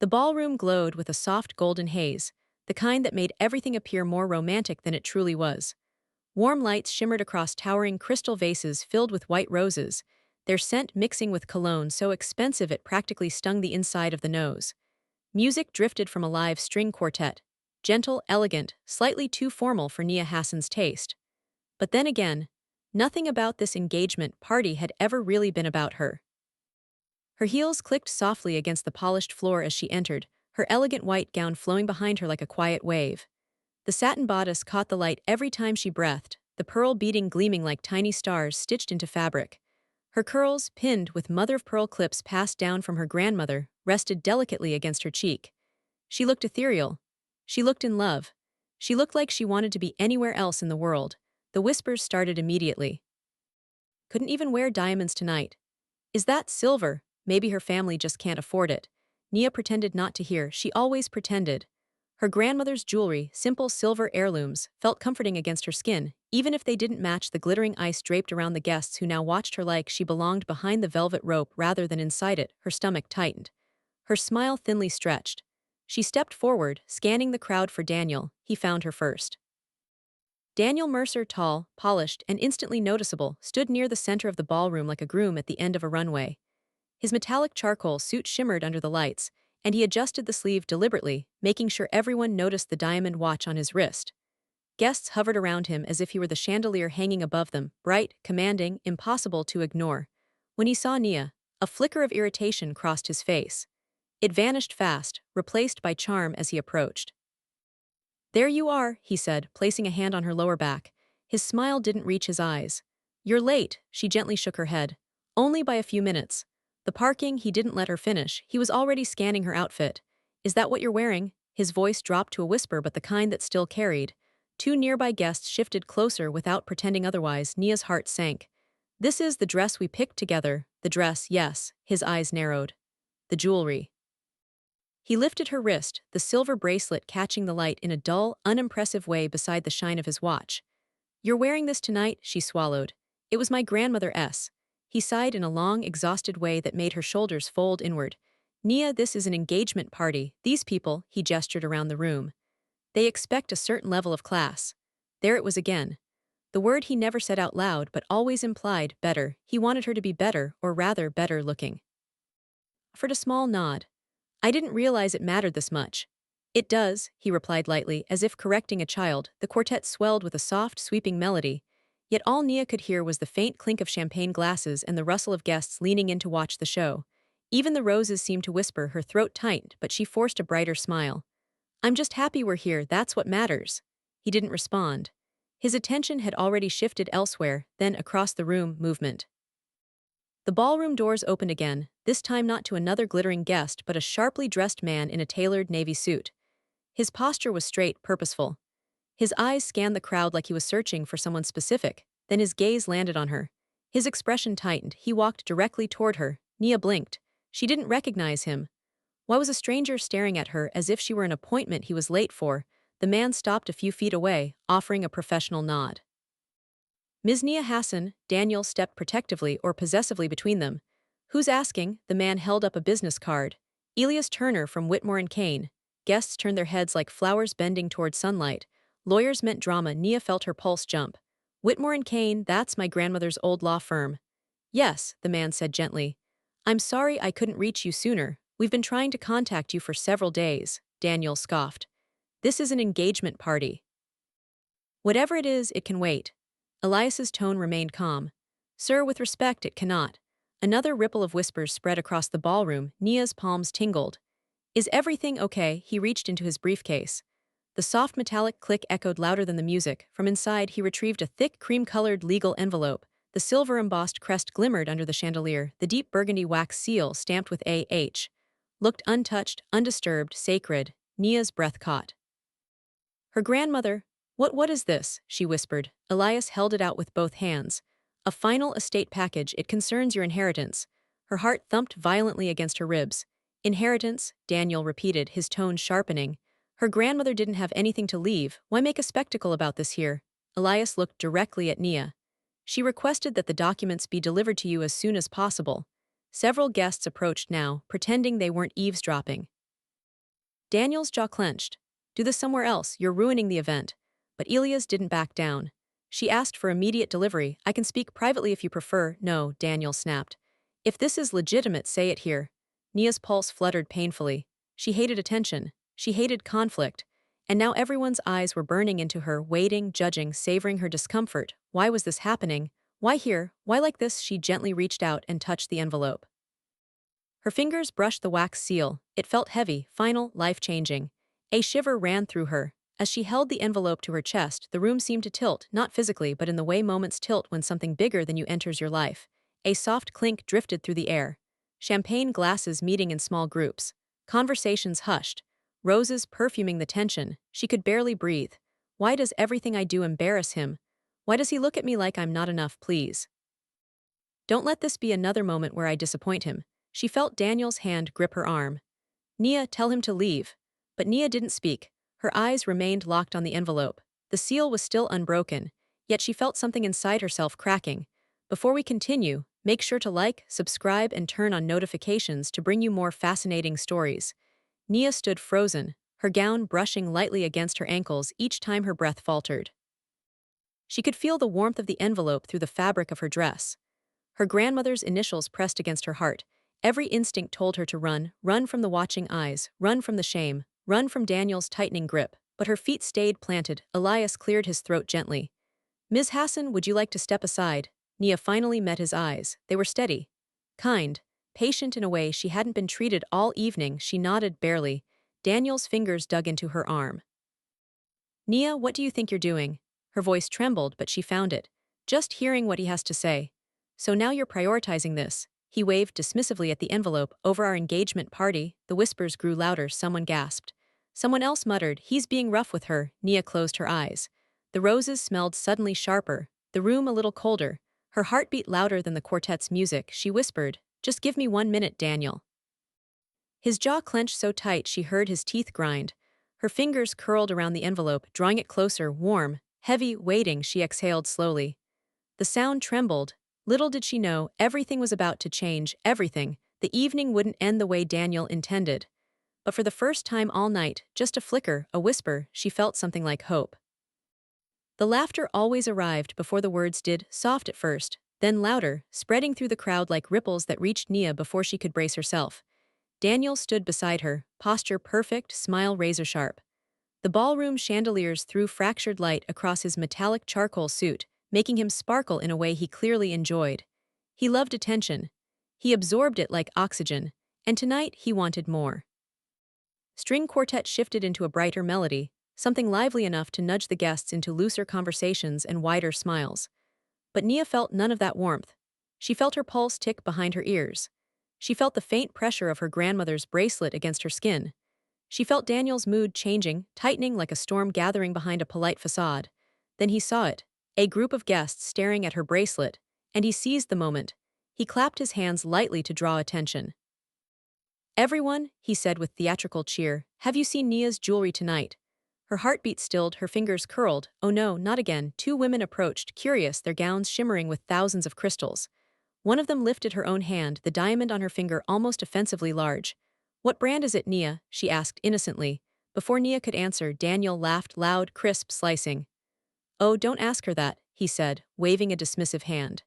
The ballroom glowed with a soft golden haze, the kind that made everything appear more romantic than it truly was. Warm lights shimmered across towering crystal vases filled with white roses, their scent mixing with cologne so expensive it practically stung the inside of the nose. Music drifted from a live string quartet, gentle, elegant, slightly too formal for Nia Hassan's taste. But then again, nothing about this engagement party had ever really been about her. Her heels clicked softly against the polished floor as she entered, her elegant white gown flowing behind her like a quiet wave. The satin bodice caught the light every time she breathed, the pearl beading gleaming like tiny stars stitched into fabric. Her curls, pinned with mother-of-pearl clips passed down from her grandmother, rested delicately against her cheek. She looked ethereal. She looked in love. She looked like she wanted to be anywhere else in the world. The whispers started immediately. Couldn't even wear diamonds tonight. Is that silver? Maybe her family just can't afford it. Nia pretended not to hear. She always pretended. Her grandmother's jewelry, simple silver heirlooms, felt comforting against her skin, even if they didn't match the glittering ice draped around the guests who now watched her like she belonged behind the velvet rope rather than inside it. Her stomach tightened. Her smile thinly stretched. She stepped forward, scanning the crowd for Daniel. He found her first. Daniel Mercer, tall, polished, and instantly noticeable, stood near the center of the ballroom like a groom at the end of a runway. His metallic charcoal suit shimmered under the lights, and he adjusted the sleeve deliberately, making sure everyone noticed the diamond watch on his wrist. Guests hovered around him as if he were the chandelier hanging above them, bright, commanding, impossible to ignore. When he saw Nia, a flicker of irritation crossed his face. It vanished fast, replaced by charm as he approached. "There you are," he said, placing a hand on her lower back. His smile didn't reach his eyes. "You're late," she gently shook her head. "Only by a few minutes." The parking, he didn't let her finish. He was already scanning her outfit. "Is that what you're wearing?" His voice dropped to a whisper, but the kind that still carried. Two nearby guests shifted closer without pretending otherwise. Nia's heart sank. "This is the dress we picked together." The dress, yes. His eyes narrowed. "The jewelry." He lifted her wrist, the silver bracelet catching the light in a dull, unimpressive way beside the shine of his watch. "You're wearing this tonight," she swallowed. "It was my grandmother's." He sighed in a long, exhausted way that made her shoulders fold inward. "Nia, this is an engagement party. These people," he gestured around the room. "They expect a certain level of class." There it was again. The word he never said out loud but always implied, better. He wanted her to be better, or rather better looking. Offered a small nod. "I didn't realize it mattered this much." "It does," he replied lightly, as if correcting a child. The quartet swelled with a soft, sweeping melody. Yet all Nia could hear was the faint clink of champagne glasses and the rustle of guests leaning in to watch the show. Even the roses seemed to whisper, her throat tightened, but she forced a brighter smile. "I'm just happy we're here, that's what matters." He didn't respond. His attention had already shifted elsewhere, then across the room, movement. The ballroom doors opened again, this time not to another glittering guest but a sharply dressed man in a tailored navy suit. His posture was straight, purposeful. His eyes scanned the crowd like he was searching for someone specific, then his gaze landed on her. His expression tightened. He walked directly toward her. Nia blinked. She didn't recognize him. Why was a stranger staring at her as if she were an appointment he was late for? The man stopped a few feet away, offering a professional nod. "Ms. Nia Hassan," Daniel stepped protectively or possessively between them. "Who's asking?" The man held up a business card. "Elias Turner from Whitmore and Kane." Guests turned their heads like flowers bending toward sunlight. Lawyers meant drama. Nia felt her pulse jump. "Whitmore and Kane, that's my grandmother's old law firm." "Yes," the man said gently. "I'm sorry I couldn't reach you sooner. We've been trying to contact you for several days," Daniel scoffed. "This is an engagement party." "Whatever it is, it can wait." Elias's tone remained calm. "Sir, with respect, it cannot." Another ripple of whispers spread across the ballroom. Nia's palms tingled. "Is everything okay?" He reached into his briefcase. The soft metallic click echoed louder than the music. From inside, he retrieved a thick, cream-colored legal envelope. The silver-embossed crest glimmered under the chandelier, the deep burgundy wax seal stamped with A.H. Looked untouched, undisturbed, sacred. Nia's breath caught. Her grandmother. What is this?" she whispered. Elias held it out with both hands. "A final estate package. It concerns your inheritance." Her heart thumped violently against her ribs. "Inheritance," Daniel repeated, his tone sharpening. "Her grandmother didn't have anything to leave. Why make a spectacle about this here?" Elias looked directly at Nia. "She requested that the documents be delivered to you as soon as possible." Several guests approached now, pretending they weren't eavesdropping. Daniel's jaw clenched. Do this somewhere else, you're ruining the event. But Elias didn't back down. She asked for immediate delivery. I can speak privately if you prefer. No, Daniel snapped. If this is legitimate, say it here. Nia's pulse fluttered painfully. She hated attention. She hated conflict. And now everyone's eyes were burning into her, waiting, judging, savoring her discomfort. Why was this happening? Why here? Why like this? She gently reached out and touched the envelope. Her fingers brushed the wax seal. It felt heavy, final, life-changing. A shiver ran through her. As she held the envelope to her chest, the room seemed to tilt, not physically but in the way moments tilt when something bigger than you enters your life. A soft clink drifted through the air. Champagne glasses meeting in small groups. Conversations hushed. Roses perfuming the tension. She could barely breathe. Why does everything I do embarrass him? Why does he look at me like I'm not enough, please? Don't let this be another moment where I disappoint him. She felt Daniel's hand grip her arm. Nia, tell him to leave. But Nia didn't speak. Her eyes remained locked on the envelope. The seal was still unbroken, yet she felt something inside herself cracking. Before we continue, make sure to like, subscribe, and turn on notifications to bring you more fascinating stories. Nia stood frozen, her gown brushing lightly against her ankles each time her breath faltered. She could feel the warmth of the envelope through the fabric of her dress. Her grandmother's initials pressed against her heart. Every instinct told her to run, run from the watching eyes, run from the shame, run from Daniel's tightening grip, but her feet stayed planted. Elias cleared his throat gently. Ms. Hassan, would you like to step aside? Nia finally met his eyes. They were steady, kind, patient in a way she hadn't been treated all evening. She nodded barely. Daniel's fingers dug into her arm. Nia, what do you think you're doing? Her voice trembled, but she found it. Just hearing what he has to say. So now you're prioritizing this. He waved dismissively at the envelope. Over our engagement party, the whispers grew louder. Someone gasped. Someone else muttered, he's being rough with her. Nia closed her eyes. The roses smelled suddenly sharper, the room a little colder. Her heart beat louder than the quartet's music. She whispered, just give me 1 minute, Daniel. His jaw clenched so tight she heard his teeth grind. Her fingers curled around the envelope, drawing it closer, warm, heavy, waiting. She exhaled slowly. The sound trembled. Little did she know, everything was about to change, everything. The evening wouldn't end the way Daniel intended. But for the first time all night, just a flicker, a whisper, she felt something like hope. The laughter always arrived before the words did, soft at first, then louder, spreading through the crowd like ripples that reached Nia before she could brace herself. Daniel stood beside her, posture perfect, smile razor-sharp. The ballroom chandeliers threw fractured light across his metallic charcoal suit, making him sparkle in a way he clearly enjoyed. He loved attention. He absorbed it like oxygen, and tonight he wanted more. String quartet shifted into a brighter melody, something lively enough to nudge the guests into looser conversations and wider smiles. But Nia felt none of that warmth. She felt her pulse tick behind her ears. She felt the faint pressure of her grandmother's bracelet against her skin. She felt Daniel's mood changing, tightening like a storm gathering behind a polite facade. Then he saw it. A group of guests staring at her bracelet, and he seized the moment. He clapped his hands lightly to draw attention. Everyone, he said with theatrical cheer, have you seen Nia's jewelry tonight? Her heartbeat stilled, her fingers curled. Oh no, not again. 2 women approached, curious, their gowns shimmering with thousands of crystals. One of them lifted her own hand, the diamond on her finger almost offensively large. What brand is it, Nia? She asked innocently. Before Nia could answer, Daniel laughed loud, crisp, slicing. Oh, don't ask her that, he said, waving a dismissive hand.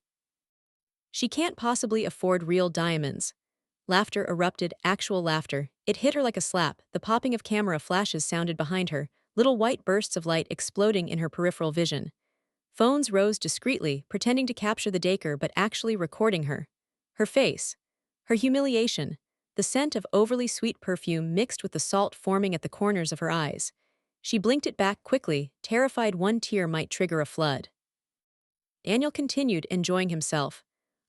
She can't possibly afford real diamonds. Laughter erupted, actual laughter. It hit her like a slap. The popping of camera flashes sounded behind her, little white bursts of light exploding in her peripheral vision. Phones rose discreetly, pretending to capture the Daker but actually recording her. Her face. Her humiliation. The scent of overly sweet perfume mixed with the salt forming at the corners of her eyes. She blinked it back quickly, terrified one tear might trigger a flood. Daniel continued, enjoying himself.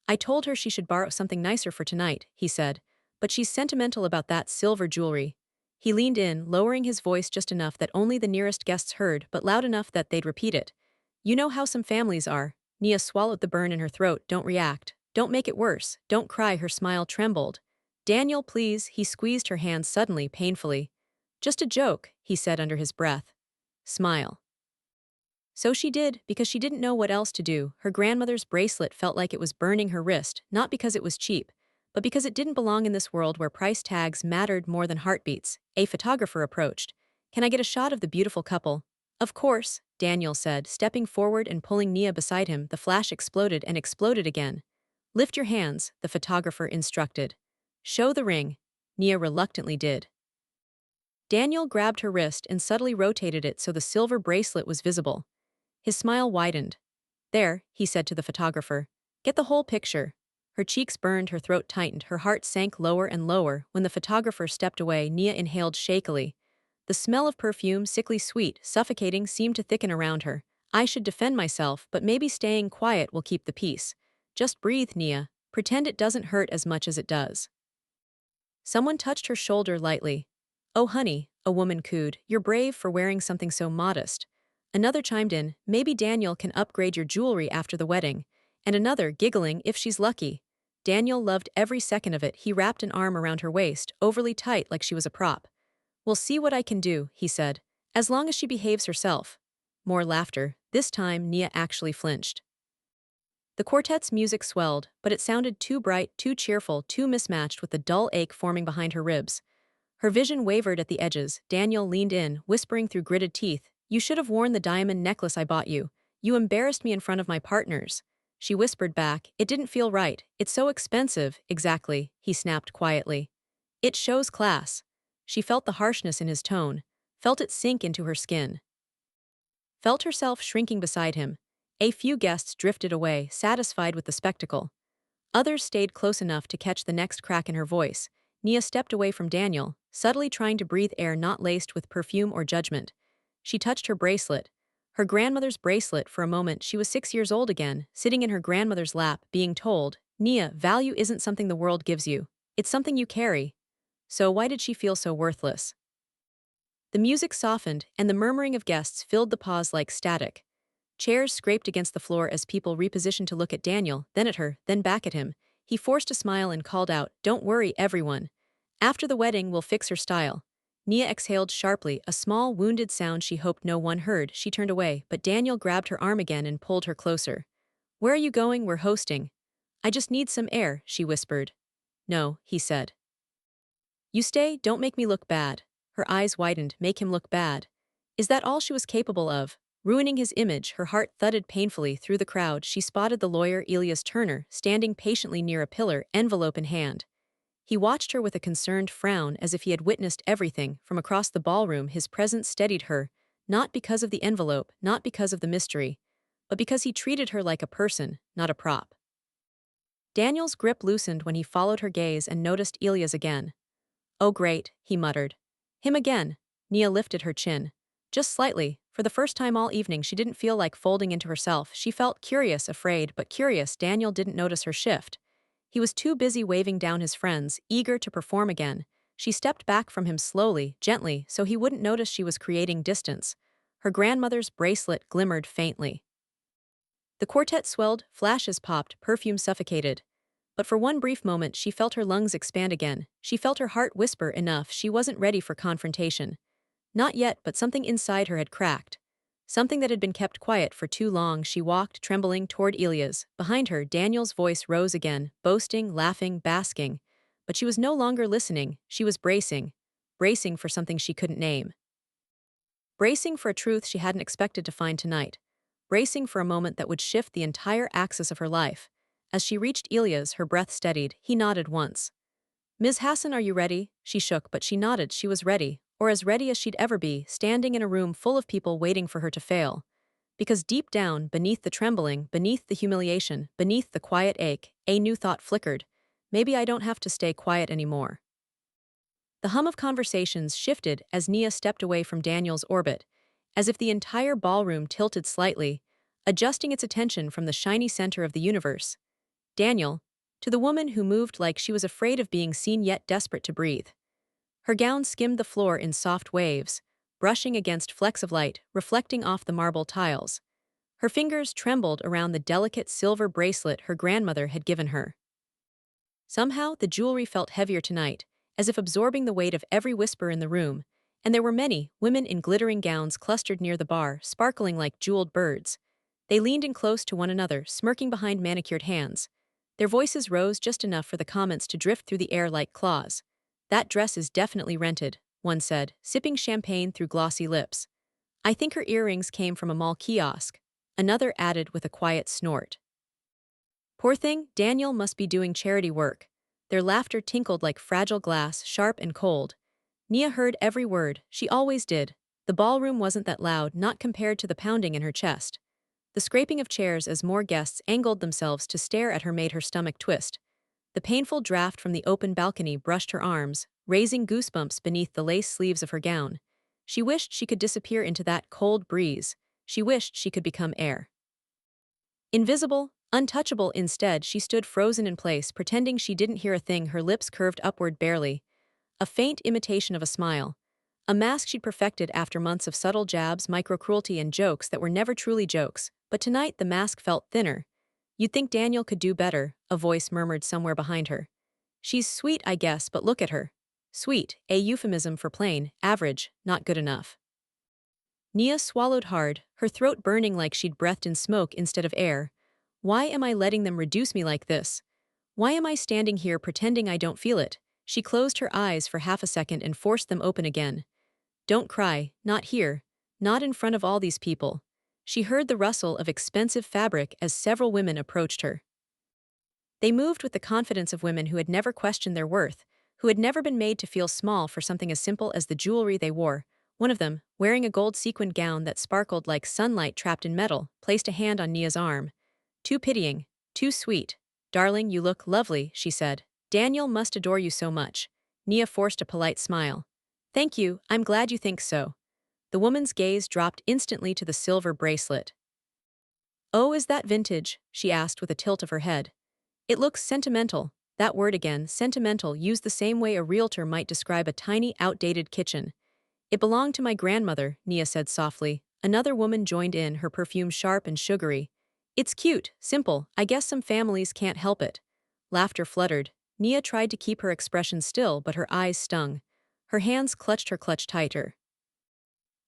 I told her she should borrow something nicer for tonight, he said, but she's sentimental about that silver jewelry. He leaned in, lowering his voice just enough that only the nearest guests heard, but loud enough that they'd repeat it. You know how some families are. Nia swallowed the burn in her throat. Don't react. Don't make it worse. Don't cry. Her smile trembled. Daniel, please. He squeezed her hand suddenly, painfully. Just a joke, he said under his breath. Smile. So she did, because she didn't know what else to do. Her grandmother's bracelet felt like it was burning her wrist, not because it was cheap, but because it didn't belong in this world where price tags mattered more than heartbeats. A photographer approached. "Can I get a shot of the beautiful couple?" "Of course," Daniel said, stepping forward and pulling Nia beside him. The flash exploded and exploded again. "Lift your hands," the photographer instructed. "Show the ring." Nia reluctantly did. Daniel grabbed her wrist and subtly rotated it so the silver bracelet was visible. His smile widened. "There," he said to the photographer. "Get the whole picture." Her cheeks burned, her throat tightened, her heart sank lower and lower. When the photographer stepped away, Nia inhaled shakily. The smell of perfume, sickly sweet, suffocating, seemed to thicken around her. "I should defend myself, but maybe staying quiet will keep the peace. Just breathe, Nia. Pretend it doesn't hurt as much as it does." Someone touched her shoulder lightly. "Oh honey," a woman cooed, "you're brave for wearing something so modest." Another chimed in, "Maybe Daniel can upgrade your jewelry after the wedding." And another, giggling, "If she's lucky." Daniel loved every second of it. He wrapped an arm around her waist, overly tight like she was a prop. "We'll see what I can do," he said, "as long as she behaves herself." More laughter. This time, Nia actually flinched. The quartet's music swelled, but it sounded too bright, too cheerful, too mismatched with the dull ache forming behind her ribs. Her vision wavered at the edges. Daniel leaned in, whispering through gritted teeth, "You should have worn the diamond necklace I bought you. You embarrassed me in front of my partners." She whispered back, "It didn't feel right. It's so expensive." "Exactly," he snapped quietly. "It shows class." She felt the harshness in his tone, felt it sink into her skin. Felt herself shrinking beside him. A few guests drifted away, satisfied with the spectacle. Others stayed close enough to catch the next crack in her voice. Nia stepped away from Daniel, subtly trying to breathe air not laced with perfume or judgment. She touched her bracelet. Her grandmother's bracelet. For a moment she was 6 years old again, sitting in her grandmother's lap, being told, "Nia, value isn't something the world gives you. It's something you carry." So why did she feel so worthless? The music softened, and the murmuring of guests filled the pause like static. Chairs scraped against the floor as people repositioned to look at Daniel, then at her, then back at him. He forced a smile and called out, "Don't worry, everyone. After the wedding, we'll fix her style." Nia exhaled sharply, a small, wounded sound she hoped no one heard. She turned away, but Daniel grabbed her arm again and pulled her closer. "Where are you going? We're hosting." "I just need some air," she whispered. "No," he said. "You stay, don't make me look bad." Her eyes widened, "Make him look bad." Is that all she was capable of? Ruining his image. Her heart thudded painfully. Through the crowd, she spotted the lawyer Elias Turner, standing patiently near a pillar, envelope in hand. He watched her with a concerned frown as if he had witnessed everything. From across the ballroom, his presence steadied her, not because of the envelope, not because of the mystery, but because he treated her like a person, not a prop. Daniel's grip loosened when he followed her gaze and noticed Elias again. "Oh great," he muttered. "Him again." Nia lifted her chin. Just slightly. For the first time all evening she didn't feel like folding into herself. She felt curious, afraid, but curious. Daniel didn't notice her shift. He was too busy waving down his friends, eager to perform again. She stepped back from him slowly, gently, so he wouldn't notice she was creating distance. Her grandmother's bracelet glimmered faintly. The quartet swelled, flashes popped, perfume suffocated. But for one brief moment she felt her lungs expand again. She felt her heart whisper enough. She wasn't ready for confrontation. Not yet, but something inside her had cracked. Something that had been kept quiet for too long. She walked, trembling, toward Elias. Behind her, Daniel's voice rose again, boasting, laughing, basking. But she was no longer listening. She was bracing. Bracing for something she couldn't name. Bracing for a truth she hadn't expected to find tonight. Bracing for a moment that would shift the entire axis of her life. As she reached Elias, her breath steadied. He nodded once. "Ms. Hassan, are you ready?" She shook, but she nodded. She was ready, or as ready as she'd ever be, standing in a room full of people waiting for her to fail. Because deep down, beneath the trembling, beneath the humiliation, beneath the quiet ache, a new thought flickered. Maybe I don't have to stay quiet anymore. The hum of conversations shifted as Nia stepped away from Daniel's orbit, as if the entire ballroom tilted slightly, adjusting its attention from the shiny center of the universe. Daniel, to the woman who moved like she was afraid of being seen yet desperate to breathe. Her gown skimmed the floor in soft waves, brushing against flecks of light, reflecting off the marble tiles. Her fingers trembled around the delicate silver bracelet her grandmother had given her. Somehow, the jewelry felt heavier tonight, as if absorbing the weight of every whisper in the room, and there were many women in glittering gowns clustered near the bar, sparkling like jeweled birds. They leaned in close to one another, smirking behind manicured hands. Their voices rose just enough for the comments to drift through the air like claws. That dress is definitely rented, one said, sipping champagne through glossy lips. I think her earrings came from a mall kiosk. Another added with a quiet snort. Poor thing, Daniel must be doing charity work. Their laughter tinkled like fragile glass, sharp and cold. Nia heard every word, she always did. The ballroom wasn't that loud, not compared to the pounding in her chest. The scraping of chairs as more guests angled themselves to stare at her made her stomach twist. The painful draft from the open balcony brushed her arms, raising goosebumps beneath the lace sleeves of her gown. She wished she could disappear into that cold breeze. She wished she could become air. Invisible, untouchable instead, she stood frozen in place, pretending she didn't hear a thing, her lips curved upward barely. A faint imitation of a smile. A mask she'd perfected after months of subtle jabs, micro-cruelty and jokes that were never truly jokes, but tonight the mask felt thinner. You'd think Daniel could do better, a voice murmured somewhere behind her. She's sweet, I guess, but look at her. Sweet, a euphemism for plain, average, not good enough. Nia swallowed hard, her throat burning like she'd breathed in smoke instead of air. Why am I letting them reduce me like this? Why am I standing here pretending I don't feel it? She closed her eyes for half a second and forced them open again. Don't cry, not here, not in front of all these people. She heard the rustle of expensive fabric as several women approached her. They moved with the confidence of women who had never questioned their worth, who had never been made to feel small for something as simple as the jewelry they wore. One of them, wearing a gold sequined gown that sparkled like sunlight trapped in metal, placed a hand on Nia's arm. Too pitying, too sweet. Darling, you look lovely, she said. Daniel must adore you so much. Nia forced a polite smile. Thank you, I'm glad you think so. The woman's gaze dropped instantly to the silver bracelet. Oh, is that vintage? She asked with a tilt of her head. It looks sentimental. That word again, sentimental, used the same way a realtor might describe a tiny, outdated kitchen. It belonged to my grandmother, Nia said softly. Another woman joined in, her perfume sharp and sugary. It's cute, simple, I guess some families can't help it. Laughter fluttered. Nia tried to keep her expression still, but her eyes stung. Her hands clutched her clutch tighter.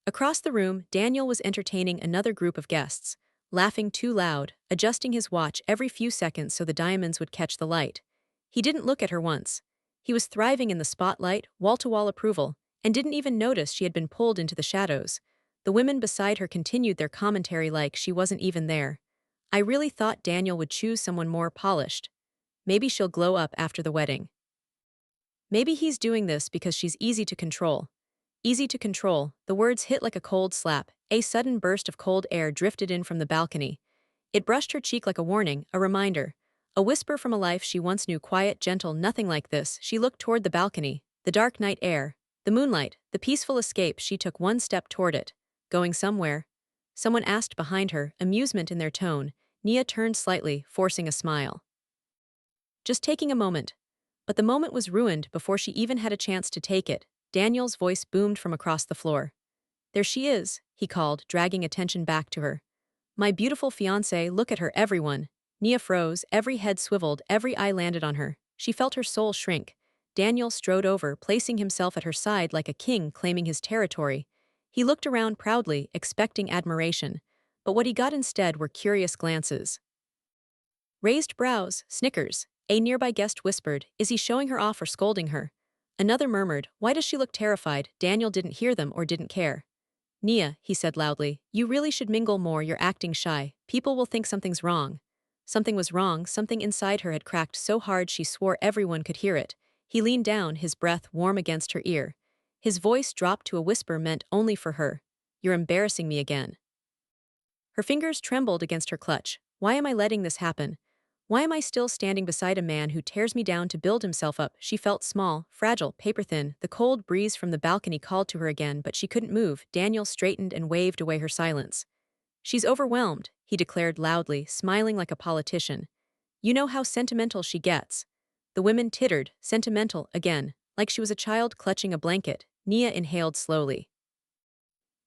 Across the room, Daniel was entertaining another group of guests, laughing too loud, adjusting his watch every few seconds so the diamonds would catch the light. He didn't look at her once. He was thriving in the spotlight, wall-to-wall approval, and didn't even notice she had been pulled into the shadows. The women beside her continued their commentary like she wasn't even there. I really thought Daniel would choose someone more polished. Maybe she'll glow up after the wedding. Maybe he's doing this because she's easy to control. Easy to control, the words hit like a cold slap. A sudden burst of cold air drifted in from the balcony. It brushed her cheek like a warning, a reminder. A whisper from a life she once knew, quiet, gentle, nothing like this. She looked toward the balcony, the dark night air, the moonlight, the peaceful escape. She took one step toward it. Going somewhere? Someone asked behind her, amusement in their tone. Nia turned slightly, forcing a smile. Just taking a moment. But the moment was ruined before she even had a chance to take it. Daniel's voice boomed from across the floor. There she is, he called, dragging attention back to her. My beautiful fiancé, look at her, everyone. Nia froze, every head swiveled, every eye landed on her. She felt her soul shrink. Daniel strode over, placing himself at her side like a king claiming his territory. He looked around proudly, expecting admiration. But what he got instead were curious glances. Raised brows, snickers. A nearby guest whispered, is he showing her off or scolding her? Another murmured, why does she look terrified? Daniel didn't hear them or didn't care. Nia, he said loudly, you really should mingle more, you're acting shy. People will think something's wrong. Something was wrong, something inside her had cracked so hard she swore everyone could hear it. He leaned down, his breath warm against her ear. His voice dropped to a whisper meant only for her. You're embarrassing me again. Her fingers trembled against her clutch. Why am I letting this happen? Why am I still standing beside a man who tears me down to build himself up? She felt small, fragile, paper-thin. The cold breeze from the balcony called to her again, but she couldn't move. Daniel straightened and waved away her silence. She's overwhelmed, he declared loudly, smiling like a politician. You know how sentimental she gets. The women tittered, sentimental, again, like she was a child clutching a blanket. Nia inhaled slowly.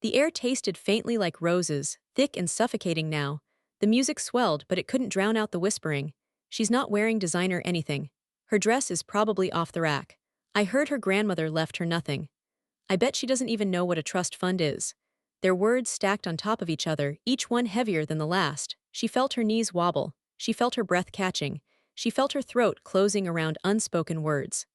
The air tasted faintly like roses, thick and suffocating now. The music swelled, but it couldn't drown out the whispering. She's not wearing designer anything. Her dress is probably off the rack. I heard her grandmother left her nothing. I bet she doesn't even know what a trust fund is. Their words stacked on top of each other, each one heavier than the last. She felt her knees wobble. She felt her breath catching. She felt her throat closing around unspoken words.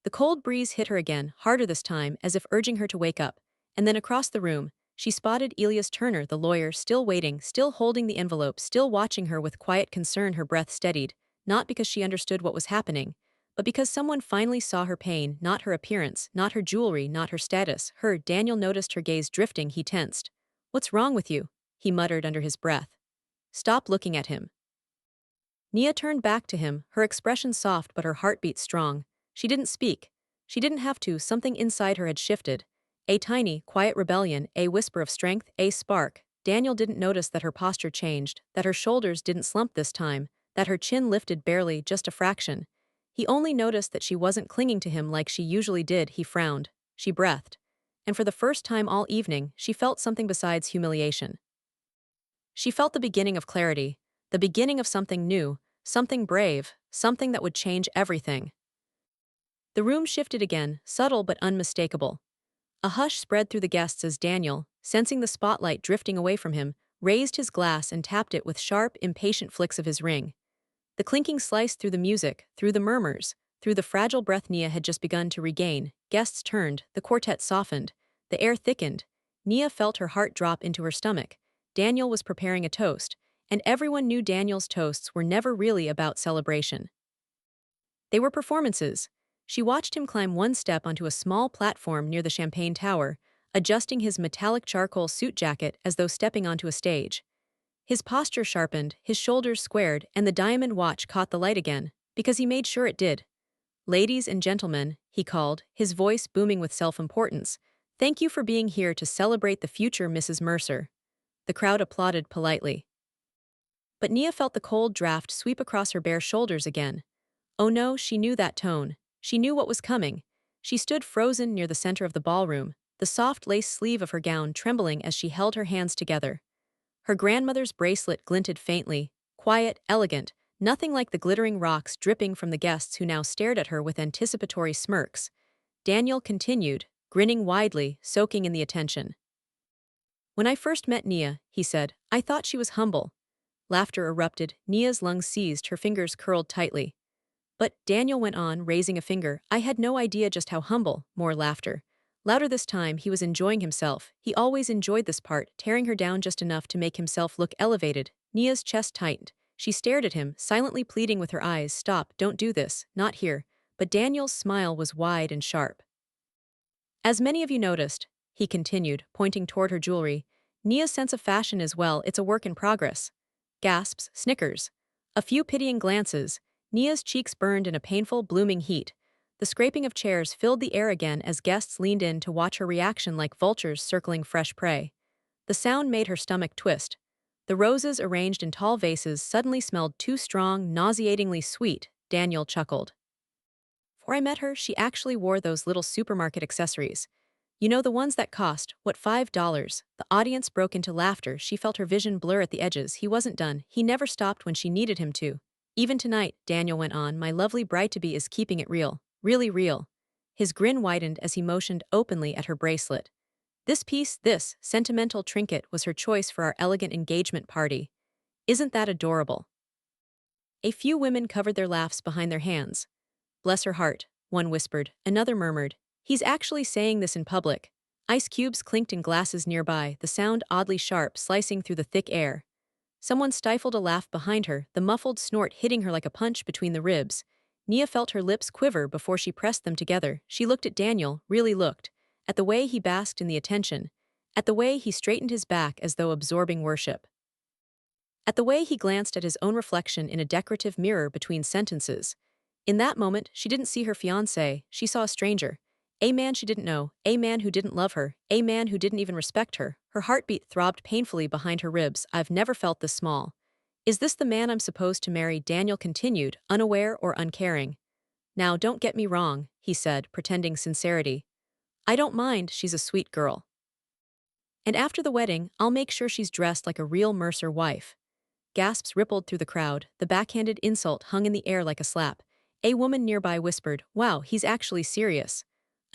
The cold breeze hit her again, harder this time, as if urging her to wake up, and then across the room, she spotted Elias Turner, the lawyer, still waiting, still holding the envelope, still watching her with quiet concern. Her breath steadied, not because she understood what was happening, but because someone finally saw her pain, not her appearance, not her jewelry, not her status. Daniel noticed her gaze drifting. He tensed. "What's wrong with you?" he muttered under his breath. "Stop looking at him." Nia turned back to him, her expression soft but her heartbeat strong. She didn't speak. She didn't have to. Something inside her had shifted. A tiny, quiet rebellion, a whisper of strength, a spark. Daniel didn't notice that her posture changed, that her shoulders didn't slump this time, that her chin lifted barely, just a fraction. He only noticed that she wasn't clinging to him like she usually did. He frowned. She breathed. And for the first time all evening, she felt something besides humiliation. She felt the beginning of clarity, the beginning of something new, something brave, something that would change everything. The room shifted again, subtle but unmistakable. A hush spread through the guests as Daniel, sensing the spotlight drifting away from him, raised his glass and tapped it with sharp, impatient flicks of his ring. The clinking sliced through the music, through the murmurs, through the fragile breath Nia had just begun to regain. Guests turned, the quartet softened, the air thickened. Nia felt her heart drop into her stomach. Daniel was preparing a toast, and everyone knew Daniel's toasts were never really about celebration. They were performances. She watched him climb one step onto a small platform near the champagne tower, adjusting his metallic charcoal suit jacket as though stepping onto a stage. His posture sharpened, his shoulders squared, and the diamond watch caught the light again, because he made sure it did. "Ladies and gentlemen," he called, his voice booming with self-importance, "thank you for being here to celebrate the future Mrs. Mercer." The crowd applauded politely. But Nia felt the cold draft sweep across her bare shoulders again. Oh no, she knew that tone. She knew what was coming. She stood frozen near the center of the ballroom, the soft lace sleeve of her gown trembling as she held her hands together. Her grandmother's bracelet glinted faintly, quiet, elegant, nothing like the glittering rocks dripping from the guests who now stared at her with anticipatory smirks. Daniel continued, grinning widely, soaking in the attention. "When I first met Nia," he said, "I thought she was humble." Laughter erupted, Nia's lungs seized, her fingers curled tightly. "But," Daniel went on, raising a finger, "I had no idea just how humble." More laughter. Louder this time. He was enjoying himself. He always enjoyed this part, tearing her down just enough to make himself look elevated. Nia's chest tightened. She stared at him, silently pleading with her eyes, "Stop, don't do this, not here." But Daniel's smile was wide and sharp. "As many of you noticed," he continued, pointing toward her jewelry, "Nia's sense of fashion is, well, it's a work in progress." Gasps, snickers. A few pitying glances. Nia's cheeks burned in a painful, blooming heat. The scraping of chairs filled the air again as guests leaned in to watch her reaction like vultures circling fresh prey. The sound made her stomach twist. The roses arranged in tall vases suddenly smelled too strong, nauseatingly sweet, Daniel chuckled. "Before I met her, she actually wore those little supermarket accessories. You know, the ones that cost, what, $5? The audience broke into laughter. She felt her vision blur at the edges. He wasn't done. He never stopped when she needed him to. "Even tonight," Daniel went on, "my lovely bride-to-be is keeping it real. Really real." His grin widened as he motioned openly at her bracelet. "This piece, this sentimental trinket, was her choice for our elegant engagement party. Isn't that adorable?" A few women covered their laughs behind their hands. "Bless her heart," one whispered, another murmured, "He's actually saying this in public." Ice cubes clinked in glasses nearby, the sound oddly sharp, slicing through the thick air. Someone stifled a laugh behind her, the muffled snort hitting her like a punch between the ribs. Nia felt her lips quiver before she pressed them together. She looked at Daniel, really looked, at the way he basked in the attention, at the way he straightened his back as though absorbing worship, at the way he glanced at his own reflection in a decorative mirror between sentences. In that moment, she didn't see her fiancé, she saw a stranger. A man she didn't know, a man who didn't love her, a man who didn't even respect her. Her heartbeat throbbed painfully behind her ribs. "I've never felt this small. Is this the man I'm supposed to marry?" Daniel continued, unaware or uncaring. "Now, don't get me wrong," he said, pretending sincerity. "I don't mind, she's a sweet girl. And after the wedding, I'll make sure she's dressed like a real Mercer wife." Gasps rippled through the crowd, the backhanded insult hung in the air like a slap. A woman nearby whispered, "Wow, he's actually serious."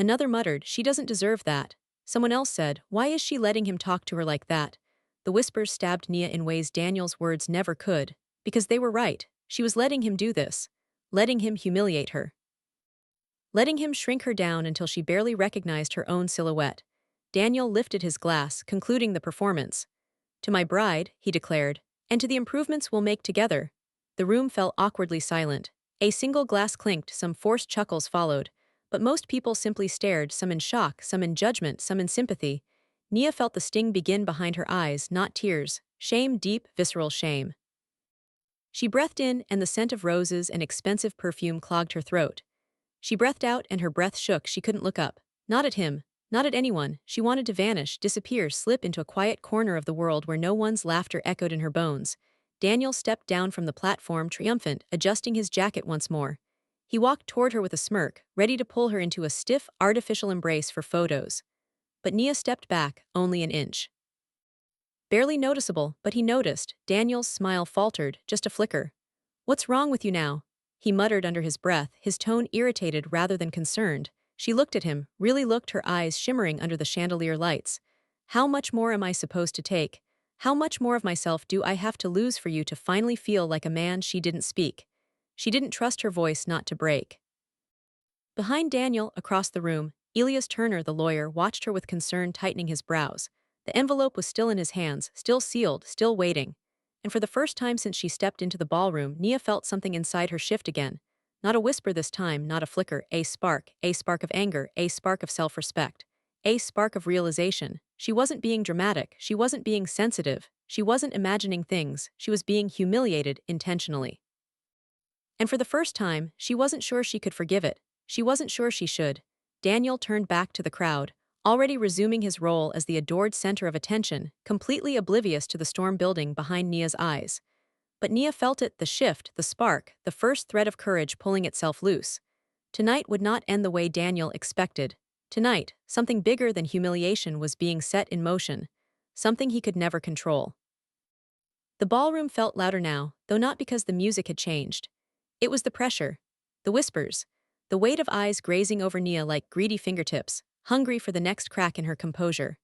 Another muttered, "She doesn't deserve that." Someone else said, "Why is she letting him talk to her like that?" The whispers stabbed Nia in ways Daniel's words never could, because they were right. She was letting him do this. Letting him humiliate her. Letting him shrink her down until she barely recognized her own silhouette. Daniel lifted his glass, concluding the performance. "To my bride," he declared, "and to the improvements we'll make together." The room fell awkwardly silent. A single glass clinked, some forced chuckles followed, but most people simply stared, some in shock, some in judgment, some in sympathy. Nia felt the sting begin behind her eyes, not tears. Shame, deep, visceral shame. She breathed in, and the scent of roses and expensive perfume clogged her throat. She breathed out, and her breath shook. She couldn't look up. Not at him. Not at anyone. She wanted to vanish, disappear, slip into a quiet corner of the world where no one's laughter echoed in her bones. Daniel stepped down from the platform, triumphant, adjusting his jacket once more. He walked toward her with a smirk, ready to pull her into a stiff, artificial embrace for photos. But Nia stepped back, only an inch. Barely noticeable, but he noticed. Daniel's smile faltered, just a flicker. "What's wrong with you now?" He muttered under his breath, his tone irritated rather than concerned. She looked at him, really looked, her eyes shimmering under the chandelier lights. "How much more am I supposed to take? How much more of myself do I have to lose for you to finally feel like a man?" She didn't speak. She didn't trust her voice not to break. Behind Daniel, across the room, Elias Turner, the lawyer, watched her with concern, tightening his brows. The envelope was still in his hands, still sealed, still waiting. And for the first time since she stepped into the ballroom, Nia felt something inside her shift again. Not a whisper this time, not a flicker, a spark of anger, a spark of self-respect. A spark of realization. She wasn't being dramatic, she wasn't being sensitive, she wasn't imagining things, she was being humiliated intentionally. And for the first time, she wasn't sure she could forgive it. She wasn't sure she should. Daniel turned back to the crowd, already resuming his role as the adored center of attention, completely oblivious to the storm building behind Nia's eyes. But Nia felt it, the shift, the spark, the first thread of courage pulling itself loose. Tonight would not end the way Daniel expected. Tonight, something bigger than humiliation was being set in motion. Something he could never control. The ballroom felt louder now, though not because the music had changed. It was the pressure. The whispers. The weight of eyes grazing over Nia like greedy fingertips, hungry for the next crack in her composure.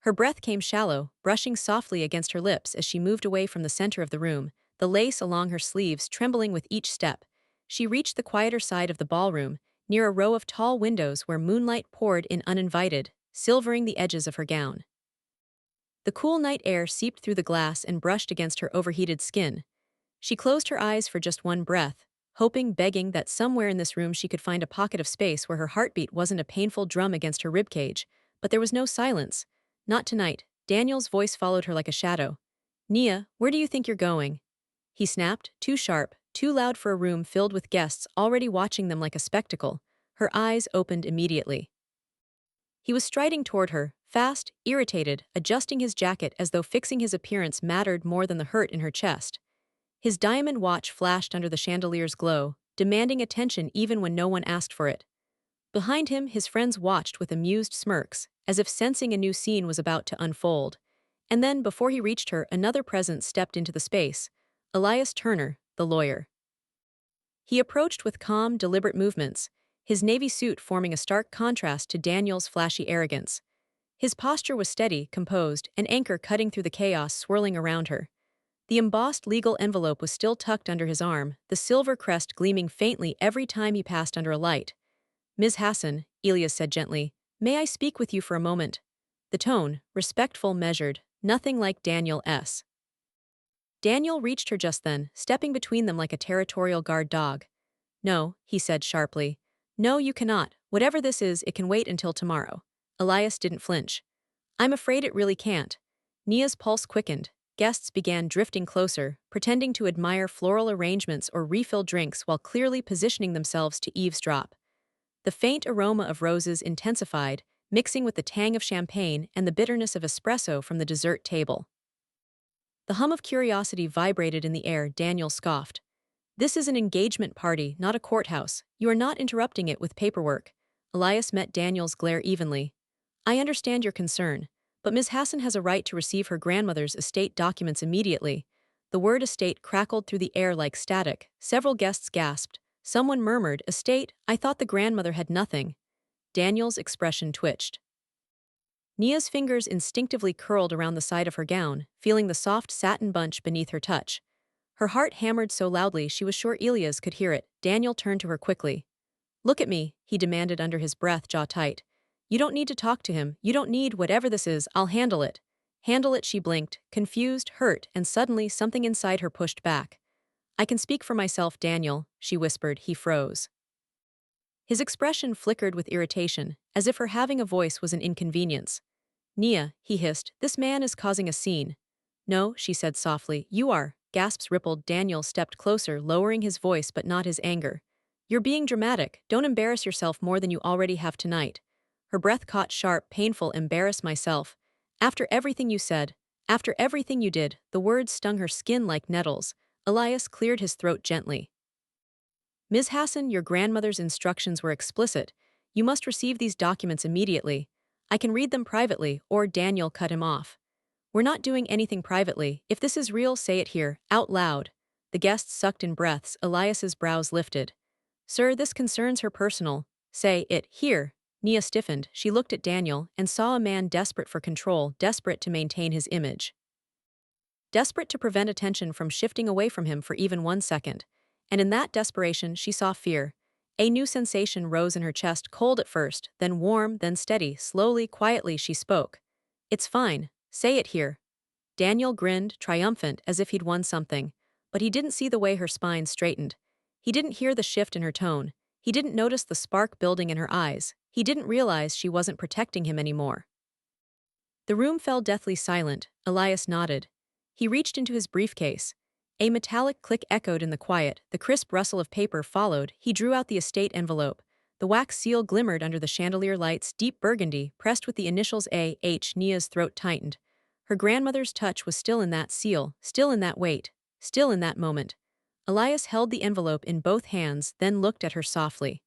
Her breath came shallow, brushing softly against her lips as she moved away from the center of the room, the lace along her sleeves trembling with each step. She reached the quieter side of the ballroom, near a row of tall windows where moonlight poured in uninvited, silvering the edges of her gown. The cool night air seeped through the glass and brushed against her overheated skin. She closed her eyes for just one breath, hoping, begging that somewhere in this room she could find a pocket of space where her heartbeat wasn't a painful drum against her ribcage. But there was no silence. Not tonight. Daniel's voice followed her like a shadow. "Nia, where do you think you're going?" He snapped, too sharp, too loud for a room filled with guests already watching them like a spectacle. Her eyes opened immediately. He was striding toward her, fast, irritated, adjusting his jacket as though fixing his appearance mattered more than the hurt in her chest. His diamond watch flashed under the chandelier's glow, demanding attention even when no one asked for it. Behind him, his friends watched with amused smirks, as if sensing a new scene was about to unfold. And then, before he reached her, another presence stepped into the space. Elias Turner, the lawyer. He approached with calm, deliberate movements, his navy suit forming a stark contrast to Daniel's flashy arrogance. His posture was steady, composed, an anchor cutting through the chaos swirling around her. The embossed legal envelope was still tucked under his arm, the silver crest gleaming faintly every time he passed under a light. "Ms. Hassan," Elias said gently, "may I speak with you for a moment?" The tone, respectful, measured, nothing like Daniel's. Daniel reached her just then, stepping between them like a territorial guard dog. "No," he said sharply. "No, you cannot. Whatever this is, it can wait until tomorrow." Elias didn't flinch. "I'm afraid it really can't." Nia's pulse quickened. Guests began drifting closer, pretending to admire floral arrangements or refill drinks while clearly positioning themselves to eavesdrop. The faint aroma of roses intensified, mixing with the tang of champagne and the bitterness of espresso from the dessert table. The hum of curiosity vibrated in the air. Daniel scoffed. "This is an engagement party, not a courthouse. You are not interrupting it with paperwork." Elias met Daniel's glare evenly. "I understand your concern, but Ms. Hassan has a right to receive her grandmother's estate documents immediately." The word estate crackled through the air like static. Several guests gasped. Someone murmured, "Estate? I thought the grandmother had nothing." Daniel's expression twitched. Nia's fingers instinctively curled around the side of her gown, feeling the soft satin bunch beneath her touch. Her heart hammered so loudly she was sure Elias could hear it. Daniel turned to her quickly. Look at me, he demanded under his breath, jaw tight. You don't need to talk to him, you don't need whatever this is, I'll handle it. Handle it, she blinked, confused, hurt, and suddenly something inside her pushed back. I can speak for myself, Daniel, she whispered. He froze. His expression flickered with irritation, as if her having a voice was an inconvenience. Nia, he hissed, this man is causing a scene. No, she said softly, you are. Gasps rippled. Daniel stepped closer, lowering his voice but not his anger. You're being dramatic, don't embarrass yourself more than you already have tonight. Her breath caught sharp, painful. Embarrass myself. After everything you said, after everything you did, the words stung her skin like nettles. Elias cleared his throat gently. Ms. Hassan, your grandmother's instructions were explicit. You must receive these documents immediately. I can read them privately, or Daniel cut him off. We're not doing anything privately. If this is real, say it here, out loud. The guests sucked in breaths. Elias's brows lifted. Sir, this concerns her personal. Say it here. Nia stiffened. She looked at Daniel and saw a man desperate for control, desperate to maintain his image. Desperate to prevent attention from shifting away from him for even 1 second. And in that desperation she saw fear. A new sensation rose in her chest, cold at first, then warm, then steady. Slowly, quietly she spoke. It's fine. Say it here. Daniel grinned, triumphant, as if he'd won something. But he didn't see the way her spine straightened. He didn't hear the shift in her tone. He didn't notice the spark building in her eyes. He didn't realize she wasn't protecting him anymore. The room fell deathly silent. Elias nodded. He reached into his briefcase. A metallic click echoed in the quiet. The crisp rustle of paper followed. He drew out the estate envelope. The wax seal glimmered under the chandelier lights, deep burgundy, pressed with the initials A.H. Nia's throat tightened. Her grandmother's touch was still in that seal, still in that weight, still in that moment. Elias held the envelope in both hands, then looked at her softly.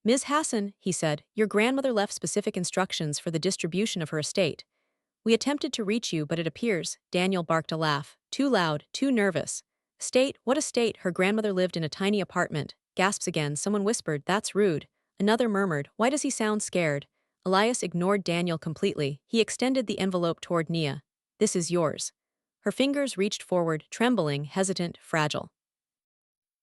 Ms. Hassan, he said, your grandmother left specific instructions for the distribution of her estate. We attempted to reach you, but it appears, Daniel barked a laugh, too loud, too nervous. Estate, what estate? Her grandmother lived in a tiny apartment. Gasps again. Someone whispered, that's rude. Another murmured, why does he sound scared? Elias ignored Daniel completely. He extended the envelope toward Nia. This is yours. Her fingers reached forward, trembling, hesitant, fragile.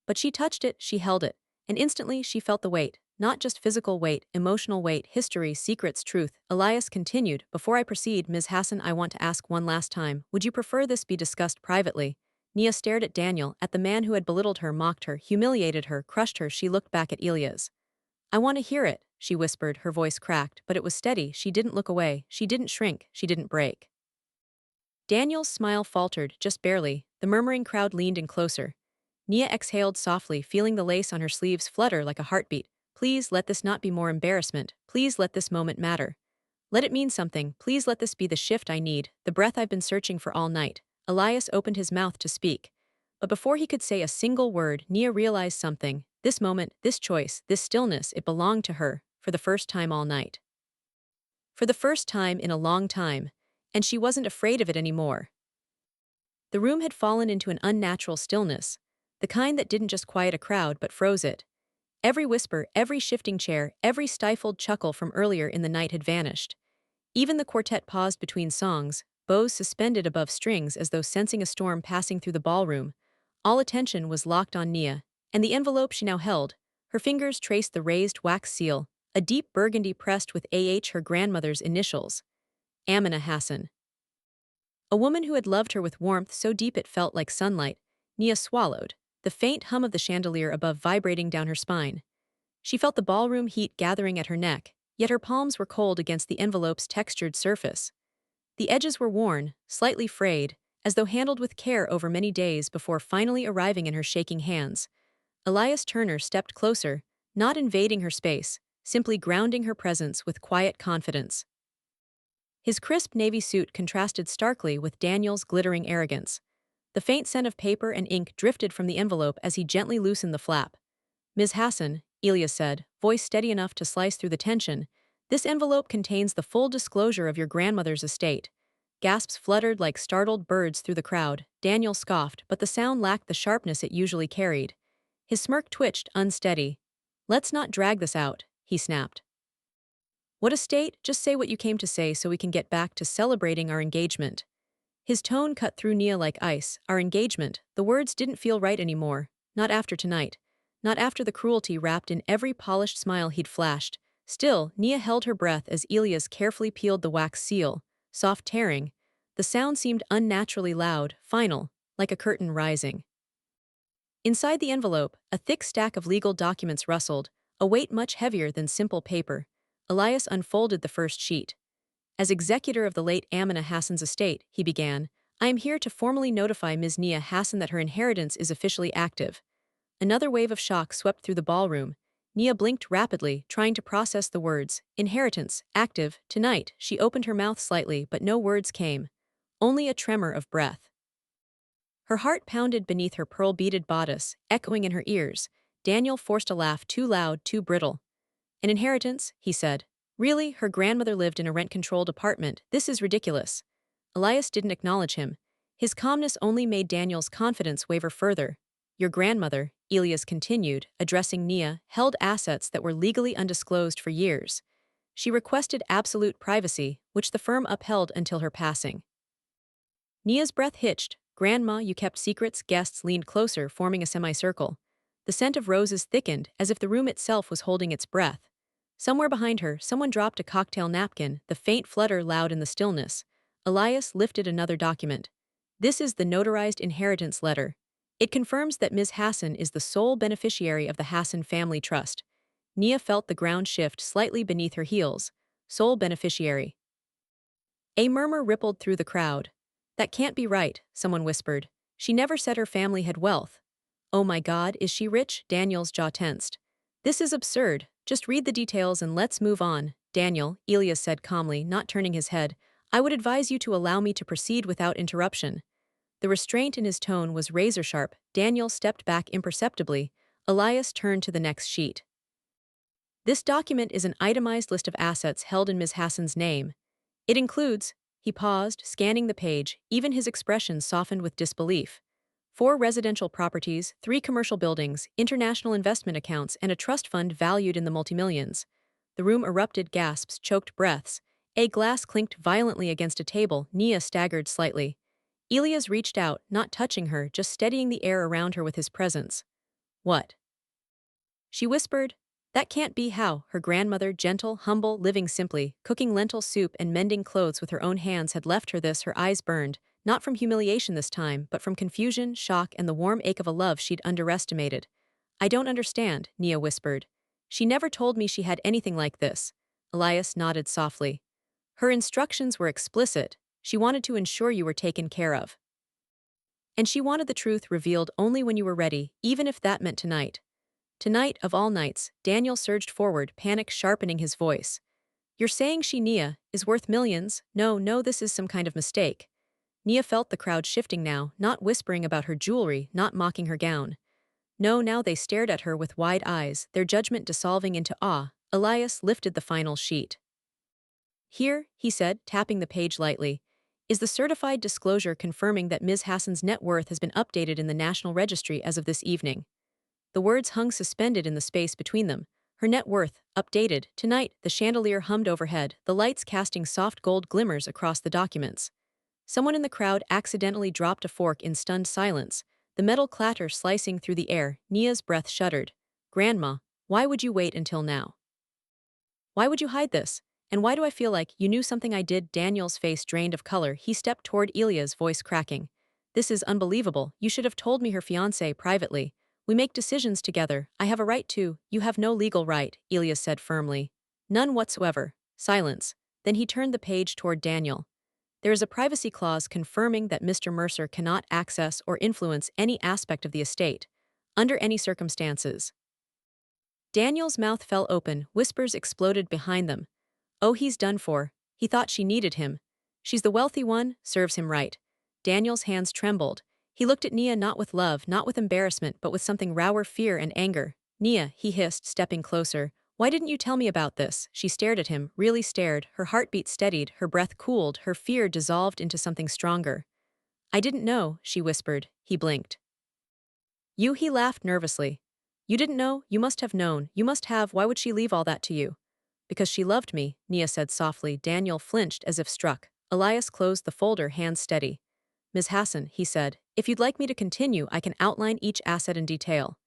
But she touched it, she held it, and instantly she felt the weight. Not just physical weight, emotional weight, history, secrets, truth. Elias continued, before I proceed, Ms. Hassan, I want to ask one last time, would you prefer this be discussed privately? Nia stared at Daniel, at the man who had belittled her, mocked her, humiliated her, crushed her. She looked back at Elias. I want to hear it, she whispered, her voice cracked, but it was steady. She didn't look away, she didn't shrink, she didn't break. Daniel's smile faltered, just barely. The murmuring crowd leaned in closer. Nia exhaled softly, feeling the lace on her sleeves flutter like a heartbeat. Please let this not be more embarrassment. Please let this moment matter. Let it mean something. Please let this be the shift I need, the breath I've been searching for all night. Elias opened his mouth to speak. But before he could say a single word, Nia realized something. This moment, this choice, this stillness, it belonged to her, for the first time all night. For the first time in a long time. And she wasn't afraid of it anymore. The room had fallen into an unnatural stillness, the kind that didn't just quiet a crowd but froze it. Every whisper, every shifting chair, every stifled chuckle from earlier in the night had vanished. Even the quartet paused between songs, bows suspended above strings as though sensing a storm passing through the ballroom. All attention was locked on Nia, and the envelope she now held. Her fingers traced the raised wax seal, a deep burgundy pressed with A.H. her grandmother's initials. Nia Hassan. A woman who had loved her with warmth so deep it felt like sunlight. Nia swallowed, the faint hum of the chandelier above vibrating down her spine. She felt the ballroom heat gathering at her neck, yet her palms were cold against the envelope's textured surface. The edges were worn, slightly frayed, as though handled with care over many days before finally arriving in her shaking hands. Elias Turner stepped closer, not invading her space, simply grounding her presence with quiet confidence. His crisp navy suit contrasted starkly with Daniel's glittering arrogance. The faint scent of paper and ink drifted from the envelope as he gently loosened the flap. Ms. Hassan, Elias said, voice steady enough to slice through the tension, this envelope contains the full disclosure of your grandmother's estate. Gasps fluttered like startled birds through the crowd. Daniel scoffed, but the sound lacked the sharpness it usually carried. His smirk twitched, unsteady. Let's not drag this out, he snapped. What estate? Just say what you came to say so we can get back to celebrating our engagement. His tone cut through Nia like ice. Our engagement, the words didn't feel right anymore. Not after tonight. Not after the cruelty wrapped in every polished smile he'd flashed. Still, Nia held her breath as Elias carefully peeled the wax seal, soft tearing. The sound seemed unnaturally loud, final, like a curtain rising. Inside the envelope, a thick stack of legal documents rustled, a weight much heavier than simple paper. Elias unfolded the first sheet. As executor of the late Nia Hassan's estate, he began, I am here to formally notify Ms. Nia Hassan that her inheritance is officially active. Another wave of shock swept through the ballroom. Nia blinked rapidly, trying to process the words. Inheritance, active, tonight. She opened her mouth slightly, but no words came. Only a tremor of breath. Her heart pounded beneath her pearl-beaded bodice, echoing in her ears. Daniel forced a laugh too loud, too brittle. An inheritance, he said. Really, her grandmother lived in a rent-controlled apartment. This is ridiculous. Elias didn't acknowledge him. His calmness only made Daniel's confidence waver further. Your grandmother, Elias continued, addressing Nia, held assets that were legally undisclosed for years. She requested absolute privacy, which the firm upheld until her passing. Nia's breath hitched. Grandma, you kept secrets. Guests leaned closer, forming a semicircle. The scent of roses thickened, as if the room itself was holding its breath. Somewhere behind her, someone dropped a cocktail napkin, the faint flutter loud in the stillness. Elias lifted another document. This is the notarized inheritance letter. It confirms that Ms. Hassan is the sole beneficiary of the Hassan family trust. Nia felt the ground shift slightly beneath her heels. Sole beneficiary. A murmur rippled through the crowd. That can't be right, someone whispered. She never said her family had wealth. Oh my God, is she rich? Daniel's jaw tensed. This is absurd. Just read the details and let's move on. Daniel, Elias said calmly, not turning his head. I would advise you to allow me to proceed without interruption. The restraint in his tone was razor-sharp. Daniel stepped back imperceptibly. Elias turned to the next sheet. This document is an itemized list of assets held in Ms. Hassan's name. It includes, he paused, scanning the page, even his expression softened with disbelief. 4 residential properties, 3 commercial buildings, international investment accounts, and a trust fund valued in the multimillions. The room erupted gasps, choked breaths. A glass clinked violently against a table. Nia staggered slightly. Elias reached out, not touching her, just steadying the air around her with his presence. What? She whispered. That can't be how. Her grandmother, gentle, humble, living simply, cooking lentil soup and mending clothes with her own hands, had left her this. Her eyes burned, not from humiliation this time, but from confusion, shock, and the warm ache of a love she'd underestimated. I don't understand, Nia whispered. She never told me she had anything like this. Elias nodded softly. Her instructions were explicit. She wanted to ensure you were taken care of. And she wanted the truth revealed only when you were ready, even if that meant tonight. Tonight, of all nights, Daniel surged forward, panic sharpening his voice. You're saying she, Nia, is worth millions? No, this is some kind of mistake. Nia felt the crowd shifting now, not whispering about her jewelry, not mocking her gown. No, now they stared at her with wide eyes, their judgment dissolving into awe. Elias lifted the final sheet. Here, he said, tapping the page lightly, is the certified disclosure confirming that Ms. Hassan's net worth has been updated in the National Registry as of this evening. The words hung suspended in the space between them. Her net worth, updated, tonight. The chandelier hummed overhead, the lights casting soft gold glimmers across the documents. Someone in the crowd accidentally dropped a fork in stunned silence, the metal clatter slicing through the air. Nia's breath shuddered. Grandma, why would you wait until now? Why would you hide this? And why do I feel like you knew something I did? Daniel's face drained of color. He stepped toward Elias, voice cracking. This is unbelievable. You should have told me her fiancé privately. We make decisions together. I have a right to. You have no legal right, Elias said firmly. None whatsoever. Silence. Then he turned the page toward Daniel. There is a privacy clause confirming that Mr. Mercer cannot access or influence any aspect of the estate, under any circumstances. Daniel's mouth fell open, whispers exploded behind them. Oh, he's done for. He thought she needed him. She's the wealthy one, serves him right. Daniel's hands trembled. He looked at Nia not with love, not with embarrassment, but with something rawer, fear and anger. Nia, he hissed, stepping closer. Why didn't you tell me about this? She stared at him, really stared, her heartbeat steadied, her breath cooled, her fear dissolved into something stronger. I didn't know, she whispered. He blinked. You, he laughed nervously. You didn't know? You must have known. You must have. Why would she leave all that to you? Because she loved me, Nia said softly. Daniel flinched as if struck. Elias closed the folder, hands steady. Ms. Hassan, he said. If you'd like me to continue, I can outline each asset in detail.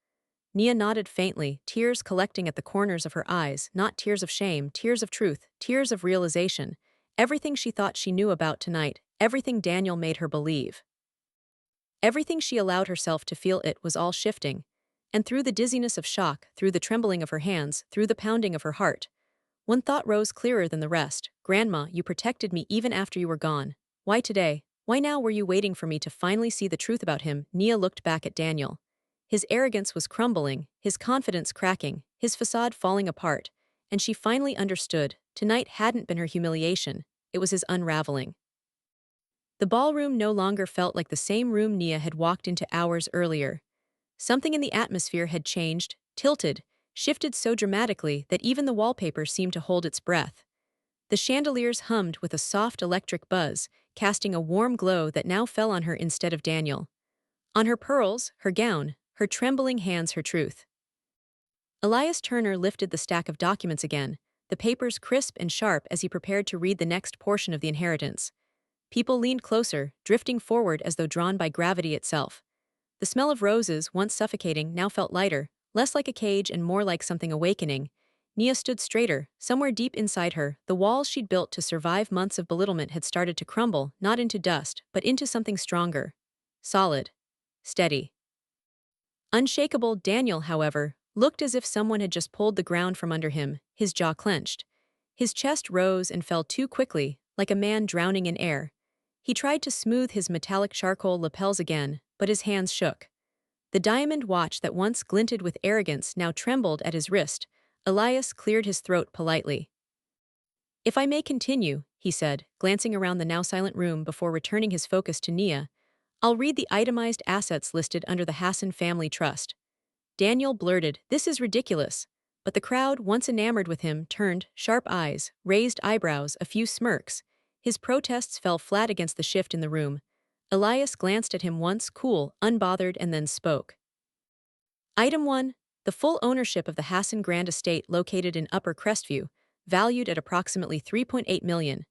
Nia nodded faintly, tears collecting at the corners of her eyes, not tears of shame, tears of truth, tears of realization. Everything she thought she knew about tonight, everything Daniel made her believe. Everything she allowed herself to feel, it was all shifting. And through the dizziness of shock, through the trembling of her hands, through the pounding of her heart, one thought rose clearer than the rest. Grandma, you protected me even after you were gone. Why today? Why now were you waiting for me to finally see the truth about him? Nia looked back at Daniel. His arrogance was crumbling, his confidence cracking, his facade falling apart, and she finally understood. Tonight hadn't been her humiliation, it was his unraveling. The ballroom no longer felt like the same room Nia had walked into hours earlier. Something in the atmosphere had changed, tilted, shifted so dramatically that even the wallpaper seemed to hold its breath. The chandeliers hummed with a soft electric buzz, casting a warm glow that now fell on her instead of Daniel. On her pearls, her gown, her trembling hands, her truth. Elias Turner lifted the stack of documents again, the papers crisp and sharp as he prepared to read the next portion of the inheritance. People leaned closer, drifting forward as though drawn by gravity itself. The smell of roses, once suffocating, now felt lighter, less like a cage and more like something awakening. Nia stood straighter. Somewhere deep inside her, the walls she'd built to survive months of belittlement had started to crumble, not into dust, but into something stronger. Solid. Steady. Unshakable. Daniel, however, looked as if someone had just pulled the ground from under him, his jaw clenched. His chest rose and fell too quickly, like a man drowning in air. He tried to smooth his metallic charcoal lapels again, but his hands shook. The diamond watch that once glinted with arrogance now trembled at his wrist. Elias cleared his throat politely. If I may continue, he said, glancing around the now silent room before returning his focus to Nia, I'll read the itemized assets listed under the Hassan family trust. Daniel blurted, this is ridiculous. But the crowd, once enamored with him, turned, sharp eyes, raised eyebrows, a few smirks. His protests fell flat against the shift in the room. Elias glanced at him once, cool, unbothered, and then spoke. Item 1. The full ownership of the Hassan Grand Estate located in Upper Crestview, valued at approximately $3.8 million.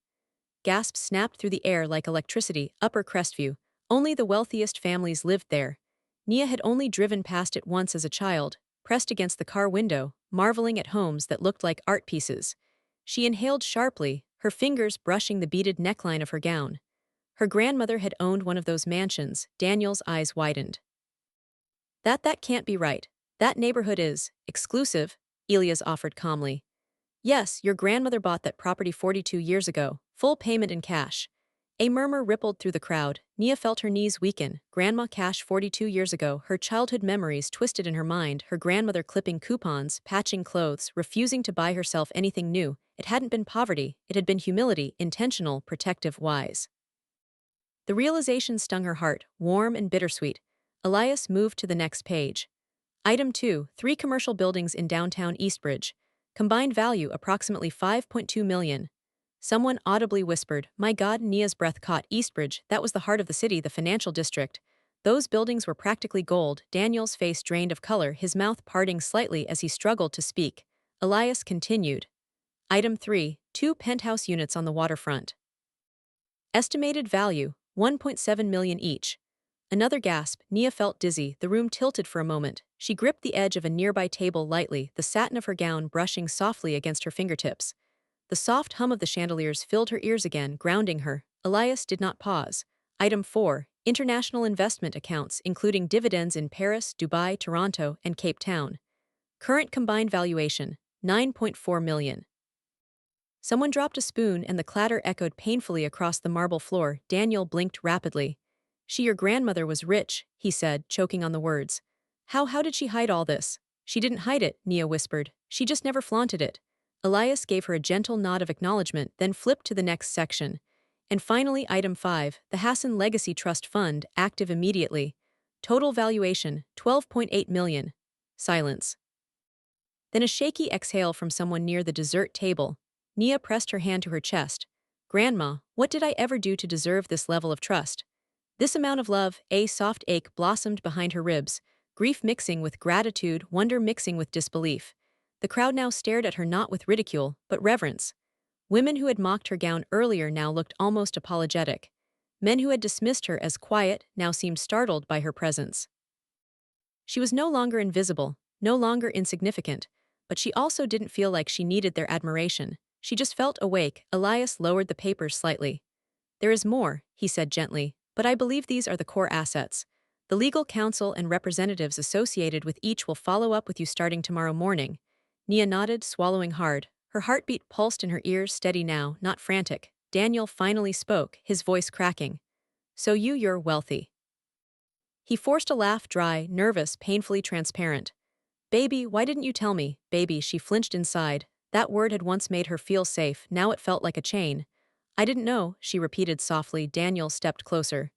Gasps snapped through the air like electricity. Upper Crestview. Only the wealthiest families lived there. Nia had only driven past it once as a child, pressed against the car window, marveling at homes that looked like art pieces. She inhaled sharply, her fingers brushing the beaded neckline of her gown. Her grandmother had owned one of those mansions. Daniel's eyes widened. That can't be right. That neighborhood is exclusive, Elias offered calmly. Yes, your grandmother bought that property 42 years ago, full payment in cash. A murmur rippled through the crowd. Nia felt her knees weaken. Grandma cash 42 years ago, her childhood memories twisted in her mind, her grandmother clipping coupons, patching clothes, refusing to buy herself anything new. It hadn't been poverty, it had been humility, intentional, protective, wise. The realization stung her heart, warm and bittersweet. Elias moved to the next page. Item 2, 3 commercial buildings in downtown Eastbridge. Combined value approximately $5.2 million. Someone audibly whispered, my God. Nia's breath caught. Eastbridge, that was the heart of the city, the financial district. Those buildings were practically gold. Daniel's face drained of color, his mouth parting slightly as he struggled to speak. Elias continued. Item 3, 2 penthouse units on the waterfront. Estimated value, $1.7 million each. Another gasp. Nia felt dizzy. The room tilted for a moment. She gripped the edge of a nearby table lightly, the satin of her gown brushing softly against her fingertips. The soft hum of the chandeliers filled her ears again, grounding her. Elias did not pause. Item 4. International investment accounts, including dividends in Paris, Dubai, Toronto, and Cape Town. Current combined valuation, $9.4 million. Someone dropped a spoon and the clatter echoed painfully across the marble floor. Daniel blinked rapidly. Your grandmother was rich, he said, choking on the words. How did she hide all this? She didn't hide it, Nia whispered. She just never flaunted it. Elias gave her a gentle nod of acknowledgement, then flipped to the next section. And finally, item 5, the Hassan Legacy Trust Fund, active immediately. Total valuation, $12.8 million. Silence. Then a shaky exhale from someone near the dessert table. Nia pressed her hand to her chest. Grandma, what did I ever do to deserve this level of trust? This amount of love. A soft ache blossomed behind her ribs, grief mixing with gratitude, wonder mixing with disbelief. The crowd now stared at her not with ridicule, but reverence. Women who had mocked her gown earlier now looked almost apologetic. Men who had dismissed her as quiet now seemed startled by her presence. She was no longer invisible, no longer insignificant, but she also didn't feel like she needed their admiration. She just felt awake. Elias lowered the papers slightly. There is more, he said gently, but I believe these are the core assets. The legal counsel and representatives associated with each will follow up with you starting tomorrow morning. Nia nodded, swallowing hard. Her heartbeat pulsed in her ears, steady now, not frantic. Daniel finally spoke, his voice cracking. So you're wealthy. He forced a laugh, dry, nervous, painfully transparent. Baby, why didn't you tell me? Baby, she flinched inside. That word had once made her feel safe, now it felt like a chain. I didn't know, she repeated softly. Daniel stepped closer.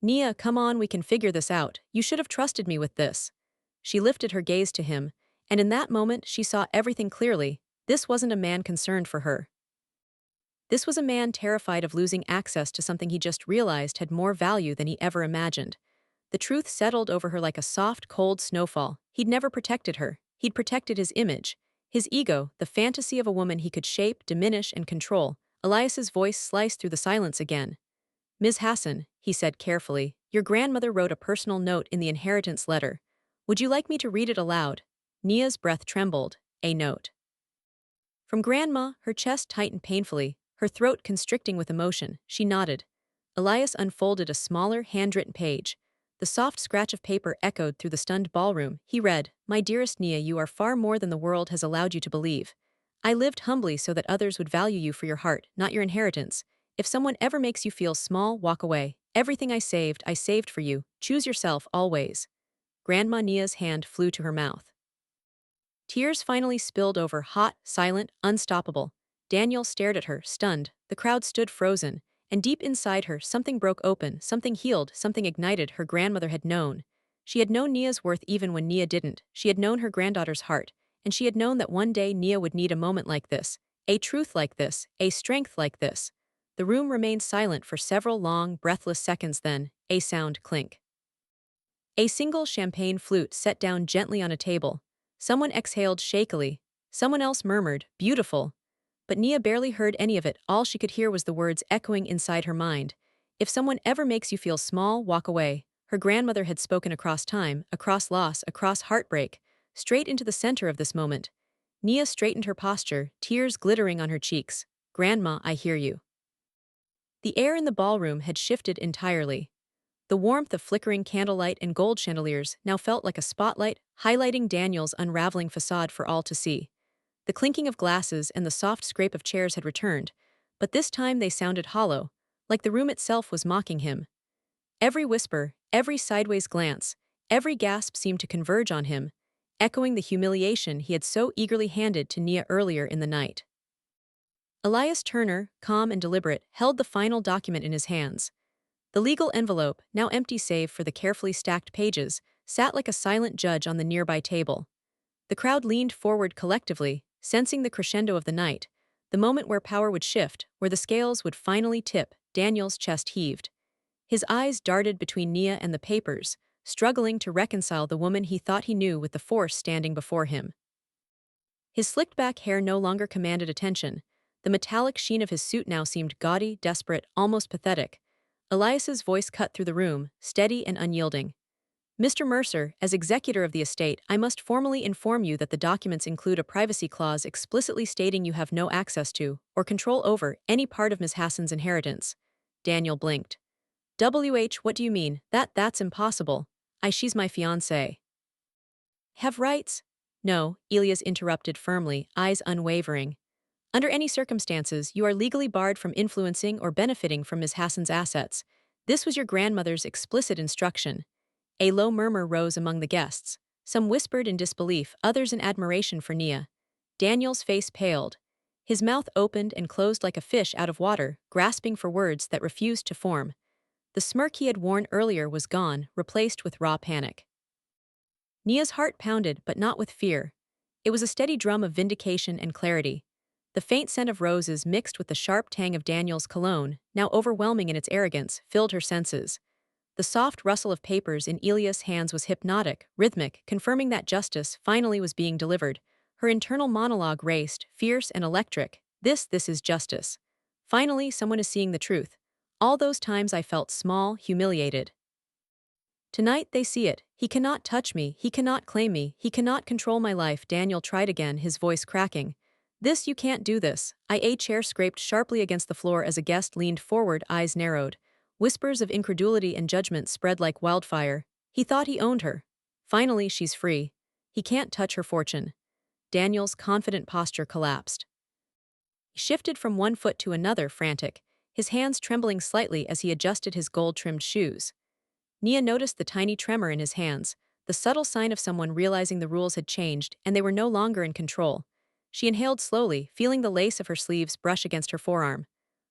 Nia, come on, we can figure this out. You should have trusted me with this. She lifted her gaze to him, and in that moment she saw everything clearly. This wasn't a man concerned for her. This was a man terrified of losing access to something he just realized had more value than he ever imagined. The truth settled over her like a soft, cold snowfall. He'd never protected her. He'd protected his image, his ego, the fantasy of a woman he could shape, diminish, and control. Elias's voice sliced through the silence again. Ms. Hassan, he said carefully, your grandmother wrote a personal note in the inheritance letter. Would you like me to read it aloud? Nia's breath trembled. A note. From Grandma, her chest tightened painfully, her throat constricting with emotion. She nodded. Elias unfolded a smaller, handwritten page. The soft scratch of paper echoed through the stunned ballroom. He read, My dearest Nia, you are far more than the world has allowed you to believe. I lived humbly so that others would value you for your heart, not your inheritance. If someone ever makes you feel small, walk away. Everything I saved for you. Choose yourself, always. Grandma Nia's hand flew to her mouth. Tears finally spilled over, hot, silent, unstoppable. Daniel stared at her, stunned. The crowd stood frozen. And deep inside her, something broke open, something healed, something ignited. Her grandmother had known. She had known Nia's worth even when Nia didn't. She had known her granddaughter's heart. And she had known that one day Nia would need a moment like this, a truth like this, a strength like this. The room remained silent for several long, breathless seconds, then, a sound clink. A single champagne flute set down gently on a table. Someone exhaled shakily. Someone else murmured, beautiful. But Nia barely heard any of it. All she could hear was the words echoing inside her mind. If someone ever makes you feel small, walk away. Her grandmother had spoken across time, across loss, across heartbreak, straight into the center of this moment. Nia straightened her posture, tears glittering on her cheeks. Grandma, I hear you. The air in the ballroom had shifted entirely. The warmth of flickering candlelight and gold chandeliers now felt like a spotlight, highlighting Daniel's unraveling facade for all to see. The clinking of glasses and the soft scrape of chairs had returned, but this time they sounded hollow, like the room itself was mocking him. Every whisper, every sideways glance, every gasp seemed to converge on him, echoing the humiliation he had so eagerly handed to Nia earlier in the night. Elias Turner, calm and deliberate, held the final document in his hands. The legal envelope, now empty save for the carefully stacked pages, sat like a silent judge on the nearby table. The crowd leaned forward collectively, sensing the crescendo of the night, the moment where power would shift, where the scales would finally tip. Daniel's chest heaved. His eyes darted between Nia and the papers, struggling to reconcile the woman he thought he knew with the force standing before him. His slicked-back hair no longer commanded attention. The metallic sheen of his suit now seemed gaudy, desperate, almost pathetic. Elias's voice cut through the room, steady and unyielding. Mr. Mercer, as executor of the estate, I must formally inform you that the documents include a privacy clause explicitly stating you have no access to, or control over, any part of Ms. Hassan's inheritance. Daniel blinked. What do you mean? That's impossible. She's my fiancé. Have rights? No, Elias interrupted firmly, eyes unwavering. Under any circumstances, you are legally barred from influencing or benefiting from Ms. Hassan's assets. This was your grandmother's explicit instruction. A low murmur rose among the guests. Some whispered in disbelief, others in admiration for Nia. Daniel's face paled. His mouth opened and closed like a fish out of water, grasping for words that refused to form. The smirk he had worn earlier was gone, replaced with raw panic. Nia's heart pounded, but not with fear. It was a steady drum of vindication and clarity. The faint scent of roses mixed with the sharp tang of Daniel's cologne, now overwhelming in its arrogance, filled her senses. The soft rustle of papers in Elias' hands was hypnotic, rhythmic, confirming that justice finally was being delivered. Her internal monologue raced, fierce and electric. This is justice. Finally, someone is seeing the truth. All those times I felt small, humiliated. Tonight they see it. He cannot touch me, he cannot claim me, he cannot control my life. Daniel tried again, his voice cracking. This, you can't do this. A chair scraped sharply against the floor as a guest leaned forward, eyes narrowed. Whispers of incredulity and judgment spread like wildfire. He thought he owned her. Finally, she's free. He can't touch her fortune. Daniel's confident posture collapsed. He shifted from one foot to another, frantic, his hands trembling slightly as he adjusted his gold-trimmed shoes. Nia noticed the tiny tremor in his hands, the subtle sign of someone realizing the rules had changed and they were no longer in control. She inhaled slowly, feeling the lace of her sleeves brush against her forearm.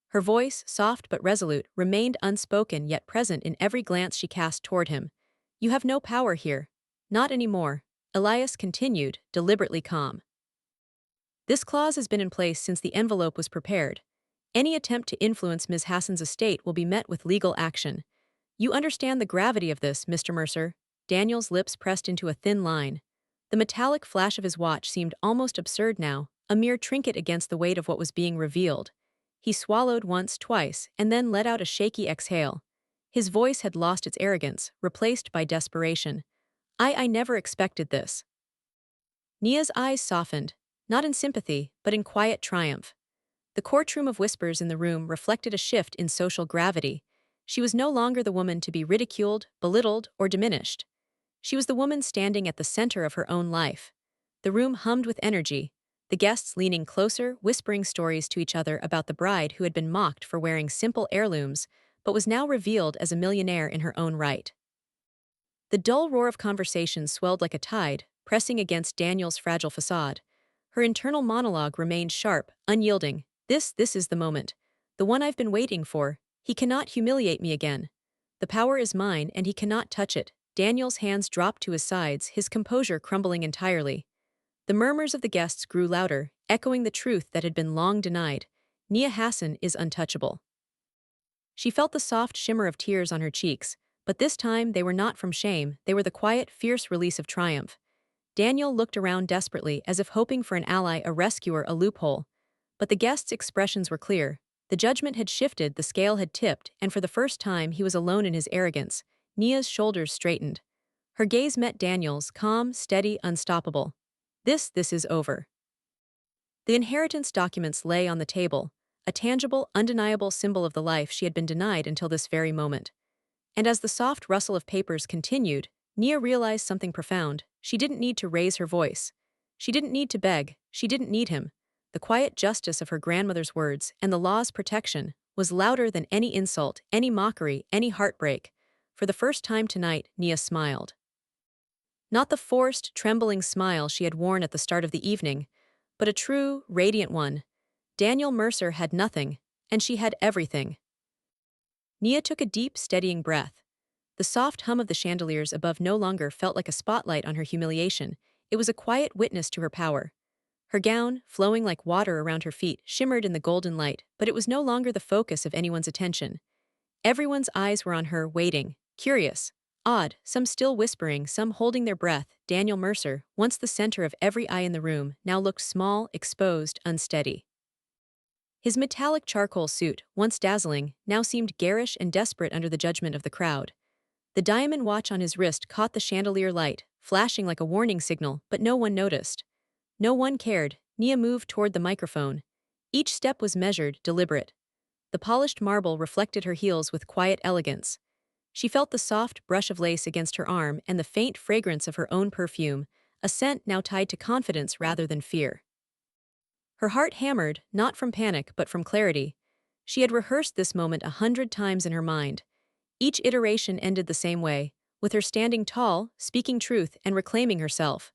Her voice, soft but resolute, remained unspoken yet present in every glance she cast toward him. You have no power here. Not anymore. Elias continued, deliberately calm. This clause has been in place since the envelope was prepared. Any attempt to influence Ms. Hassan's estate will be met with legal action. You understand the gravity of this, Mr. Mercer? Daniel's lips pressed into a thin line. The metallic flash of his watch seemed almost absurd now, a mere trinket against the weight of what was being revealed. He swallowed once, twice, and then let out a shaky exhale. His voice had lost its arrogance, replaced by desperation. I never expected this. Nia's eyes softened, not in sympathy, but in quiet triumph. The courtroom of whispers in the room reflected a shift in social gravity. She was no longer the woman to be ridiculed, belittled, or diminished. She was the woman standing at the center of her own life. The room hummed with energy, the guests leaning closer, whispering stories to each other about the bride who had been mocked for wearing simple heirlooms, but was now revealed as a millionaire in her own right. The dull roar of conversation swelled like a tide, pressing against Daniel's fragile facade. Her internal monologue remained sharp, unyielding. This is the moment. The one I've been waiting for. He cannot humiliate me again. The power is mine, and he cannot touch it. Daniel's hands dropped to his sides, his composure crumbling entirely. The murmurs of the guests grew louder, echoing the truth that had been long denied. Nia Hassan is untouchable. She felt the soft shimmer of tears on her cheeks, but this time they were not from shame, they were the quiet, fierce release of triumph. Daniel looked around desperately, as if hoping for an ally, a rescuer, a loophole. But the guests' expressions were clear. The judgment had shifted, the scale had tipped, and for the first time he was alone in his arrogance. Nia's shoulders straightened. Her gaze met Daniel's, calm, steady, unstoppable. This is over. The inheritance documents lay on the table, a tangible, undeniable symbol of the life she had been denied until this very moment. And as the soft rustle of papers continued, Nia realized something profound. She didn't need to raise her voice. She didn't need to beg. She didn't need him. The quiet justice of her grandmother's words and the law's protection was louder than any insult, any mockery, any heartbreak. For the first time tonight, Nia smiled. Not the forced, trembling smile she had worn at the start of the evening, but a true, radiant one. Daniel Mercer had nothing, and she had everything. Nia took a deep, steadying breath. The soft hum of the chandeliers above no longer felt like a spotlight on her humiliation. It was a quiet witness to her power. Her gown, flowing like water around her feet, shimmered in the golden light, but it was no longer the focus of anyone's attention. Everyone's eyes were on her, waiting, curious, awed, some still whispering, some holding their breath. Daniel Mercer, once the center of every eye in the room, now looked small, exposed, unsteady. His metallic charcoal suit, once dazzling, now seemed garish and desperate under the judgment of the crowd. The diamond watch on his wrist caught the chandelier light, flashing like a warning signal, but no one noticed. No one cared. Nia moved toward the microphone. Each step was measured, deliberate. The polished marble reflected her heels with quiet elegance. She felt the soft brush of lace against her arm and the faint fragrance of her own perfume, a scent now tied to confidence rather than fear. Her heart hammered, not from panic but from clarity. She had rehearsed this moment 100 times in her mind. Each iteration ended the same way, with her standing tall, speaking truth, and reclaiming herself.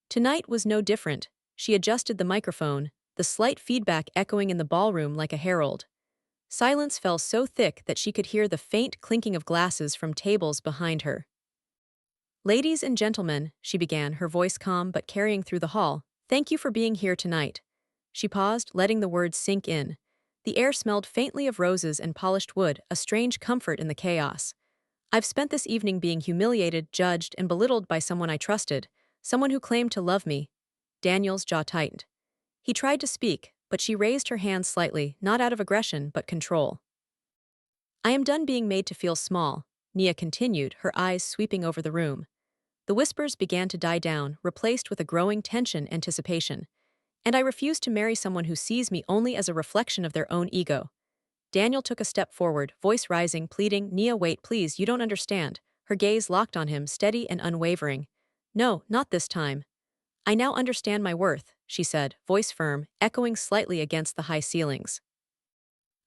Tonight was no different. She adjusted the microphone, the slight feedback echoing in the ballroom like a herald. Silence fell so thick that she could hear the faint clinking of glasses from tables behind her. Ladies and gentlemen, she began, her voice calm but carrying through the hall, thank you for being here tonight. She paused, letting the words sink in. The air smelled faintly of roses and polished wood, a strange comfort in the chaos. I've spent this evening being humiliated, judged, and belittled by someone I trusted, someone who claimed to love me. Daniel's jaw tightened. He tried to speak, but she raised her hand slightly, not out of aggression but control. I am done being made to feel small, Nia continued, her eyes sweeping over the room. The whispers began to die down, replaced with a growing tension anticipation. And I refuse to marry someone who sees me only as a reflection of their own ego. Daniel took a step forward, voice rising, pleading, Nia, wait, please, you don't understand. Her gaze locked on him, steady and unwavering. No, not this time. I now understand my worth, she said, voice firm, echoing slightly against the high ceilings.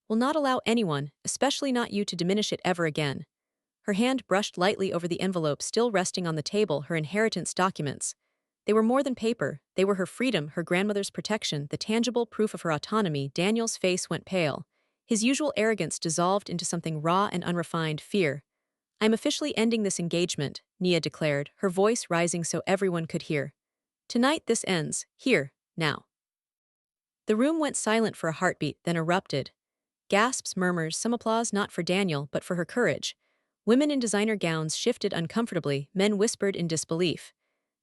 Will not allow anyone, especially not you, to diminish it ever again. Her hand brushed lightly over the envelope still resting on the table, her inheritance documents. They were more than paper, they were her freedom, her grandmother's protection, the tangible proof of her autonomy. Daniel's face went pale. His usual arrogance dissolved into something raw and unrefined, fear. I'm officially ending this engagement, Nia declared, her voice rising so everyone could hear. Tonight this ends, here, now. The room went silent for a heartbeat, then erupted. Gasps, murmurs, some applause not for Daniel, but for her courage. Women in designer gowns shifted uncomfortably, men whispered in disbelief.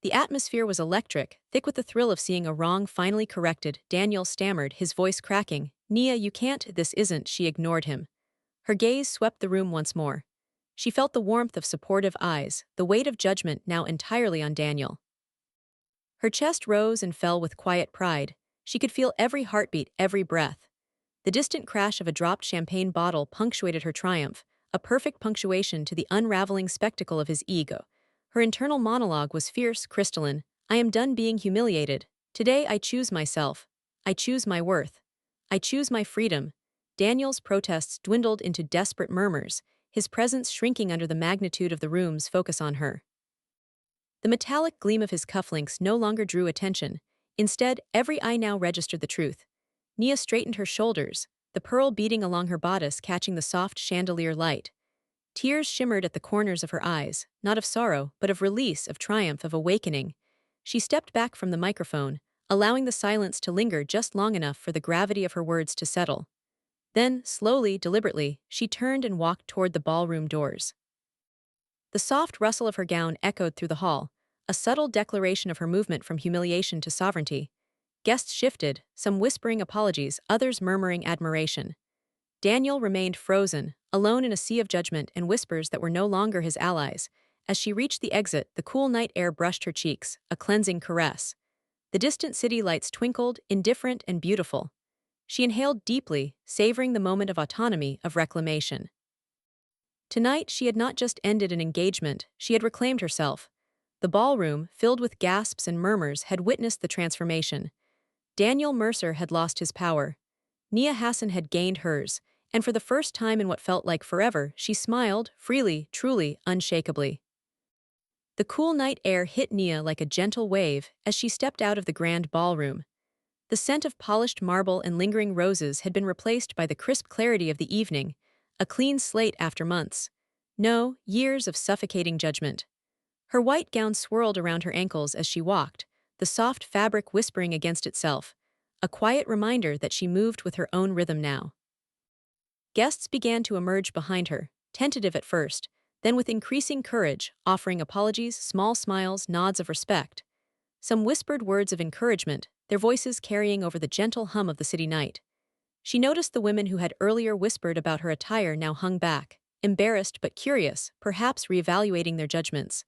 The atmosphere was electric, thick with the thrill of seeing a wrong finally corrected. Daniel stammered, his voice cracking. Nia, you can't, this isn't, she ignored him. Her gaze swept the room once more. She felt the warmth of supportive eyes, the weight of judgment now entirely on Daniel. Her chest rose and fell with quiet pride. She could feel every heartbeat, every breath. The distant crash of a dropped champagne bottle punctuated her triumph, a perfect punctuation to the unraveling spectacle of his ego. Her internal monologue was fierce, crystalline. I am done being humiliated. Today I choose myself. I choose my worth. I choose my freedom. Daniel's protests dwindled into desperate murmurs, his presence shrinking under the magnitude of the room's focus on her. The metallic gleam of his cufflinks no longer drew attention. Instead, every eye now registered the truth. Nia straightened her shoulders, the pearl beating along her bodice catching the soft chandelier light. Tears shimmered at the corners of her eyes, not of sorrow, but of release, of triumph, of awakening. She stepped back from the microphone, allowing the silence to linger just long enough for the gravity of her words to settle. Then, slowly, deliberately, she turned and walked toward the ballroom doors. The soft rustle of her gown echoed through the hall, a subtle declaration of her movement from humiliation to sovereignty. Guests shifted, some whispering apologies, others murmuring admiration. Daniel remained frozen, alone in a sea of judgment and whispers that were no longer his allies. As she reached the exit, the cool night air brushed her cheeks, a cleansing caress. The distant city lights twinkled, indifferent and beautiful. She inhaled deeply, savoring the moment of autonomy, of reclamation. Tonight she had not just ended an engagement, she had reclaimed herself. The ballroom, filled with gasps and murmurs, had witnessed the transformation. Daniel Mercer had lost his power. Nia Hassan had gained hers, and for the first time in what felt like forever, she smiled, freely, truly, unshakably. The cool night air hit Nia like a gentle wave as she stepped out of the grand ballroom. The scent of polished marble and lingering roses had been replaced by the crisp clarity of the evening, a clean slate after months. No, years of suffocating judgment. Her white gown swirled around her ankles as she walked, the soft fabric whispering against itself, a quiet reminder that she moved with her own rhythm now. Guests began to emerge behind her, tentative at first, then with increasing courage, offering apologies, small smiles, nods of respect. Some whispered words of encouragement, their voices carrying over the gentle hum of the city night. She noticed the women who had earlier whispered about her attire now hung back, embarrassed but curious, perhaps reevaluating their judgments.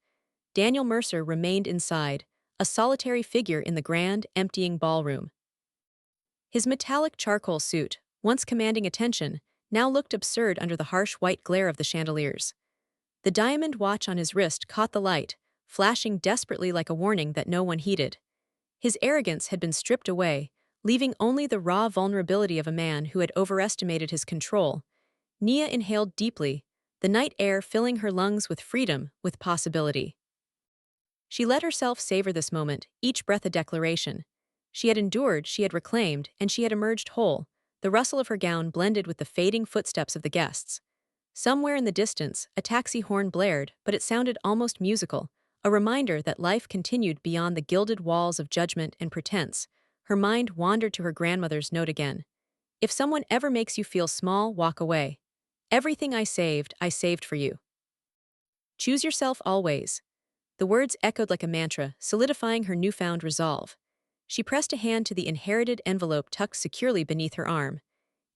Daniel Mercer remained inside, a solitary figure in the grand, emptying ballroom. His metallic charcoal suit, once commanding attention, now looked absurd under the harsh white glare of the chandeliers. The diamond watch on his wrist caught the light, flashing desperately like a warning that no one heeded. His arrogance had been stripped away, leaving only the raw vulnerability of a man who had overestimated his control. Nia inhaled deeply, the night air filling her lungs with freedom, with possibility. She let herself savor this moment, each breath a declaration. She had endured, she had reclaimed, and she had emerged whole. The rustle of her gown blended with the fading footsteps of the guests. Somewhere in the distance, a taxi horn blared, but it sounded almost musical, a reminder that life continued beyond the gilded walls of judgment and pretense. Her mind wandered to her grandmother's note again. If someone ever makes you feel small, walk away. Everything I saved for you. Choose yourself always. The words echoed like a mantra, solidifying her newfound resolve. She pressed a hand to the inherited envelope tucked securely beneath her arm.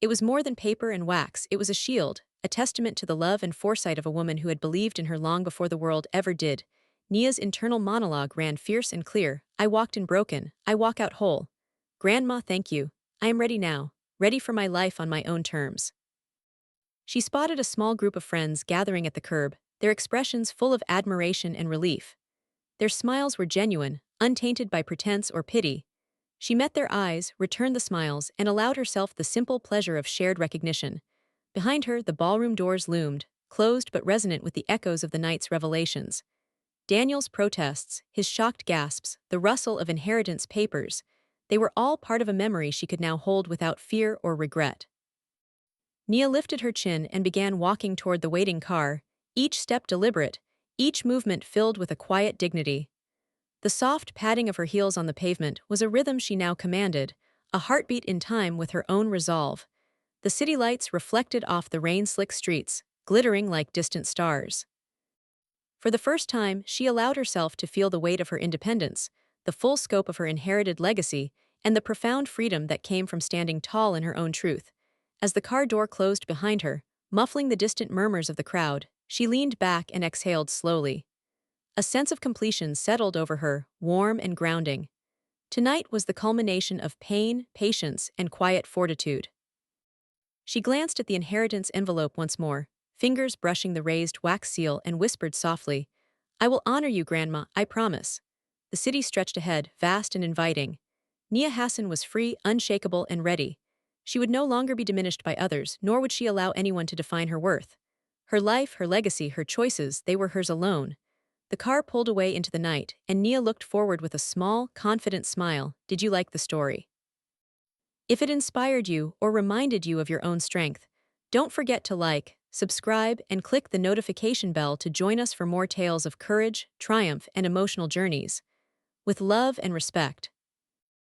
It was more than paper and wax, it was a shield, a testament to the love and foresight of a woman who had believed in her long before the world ever did. Nia's internal monologue ran fierce and clear. I walked in broken, I walk out whole. Grandma, thank you. I am ready now, ready for my life on my own terms. She spotted a small group of friends gathering at the curb, their expressions full of admiration and relief. Their smiles were genuine, untainted by pretense or pity. She met their eyes, returned the smiles, and allowed herself the simple pleasure of shared recognition. Behind her, the ballroom doors loomed, closed but resonant with the echoes of the night's revelations. Daniel's protests, his shocked gasps, the rustle of inheritance papers, they were all part of a memory she could now hold without fear or regret. Nia lifted her chin and began walking toward the waiting car, each step deliberate, each movement filled with a quiet dignity. The soft padding of her heels on the pavement was a rhythm she now commanded, a heartbeat in time with her own resolve. The city lights reflected off the rain-slick streets, glittering like distant stars. For the first time, she allowed herself to feel the weight of her independence, the full scope of her inherited legacy, and the profound freedom that came from standing tall in her own truth. As the car door closed behind her, muffling the distant murmurs of the crowd, she leaned back and exhaled slowly. A sense of completion settled over her, warm and grounding. Tonight was the culmination of pain, patience, and quiet fortitude. She glanced at the inheritance envelope once more, fingers brushing the raised wax seal, and whispered softly, I will honor you, Grandma, I promise. The city stretched ahead, vast and inviting. Nia Hassan was free, unshakable, and ready. She would no longer be diminished by others, nor would she allow anyone to define her worth. Her life, her legacy, her choices, they were hers alone. The car pulled away into the night, and Nia looked forward with a small, confident smile. Did you like the story? If it inspired you or reminded you of your own strength, don't forget to like, subscribe, and click the notification bell to join us for more tales of courage, triumph, and emotional journeys. With love and respect.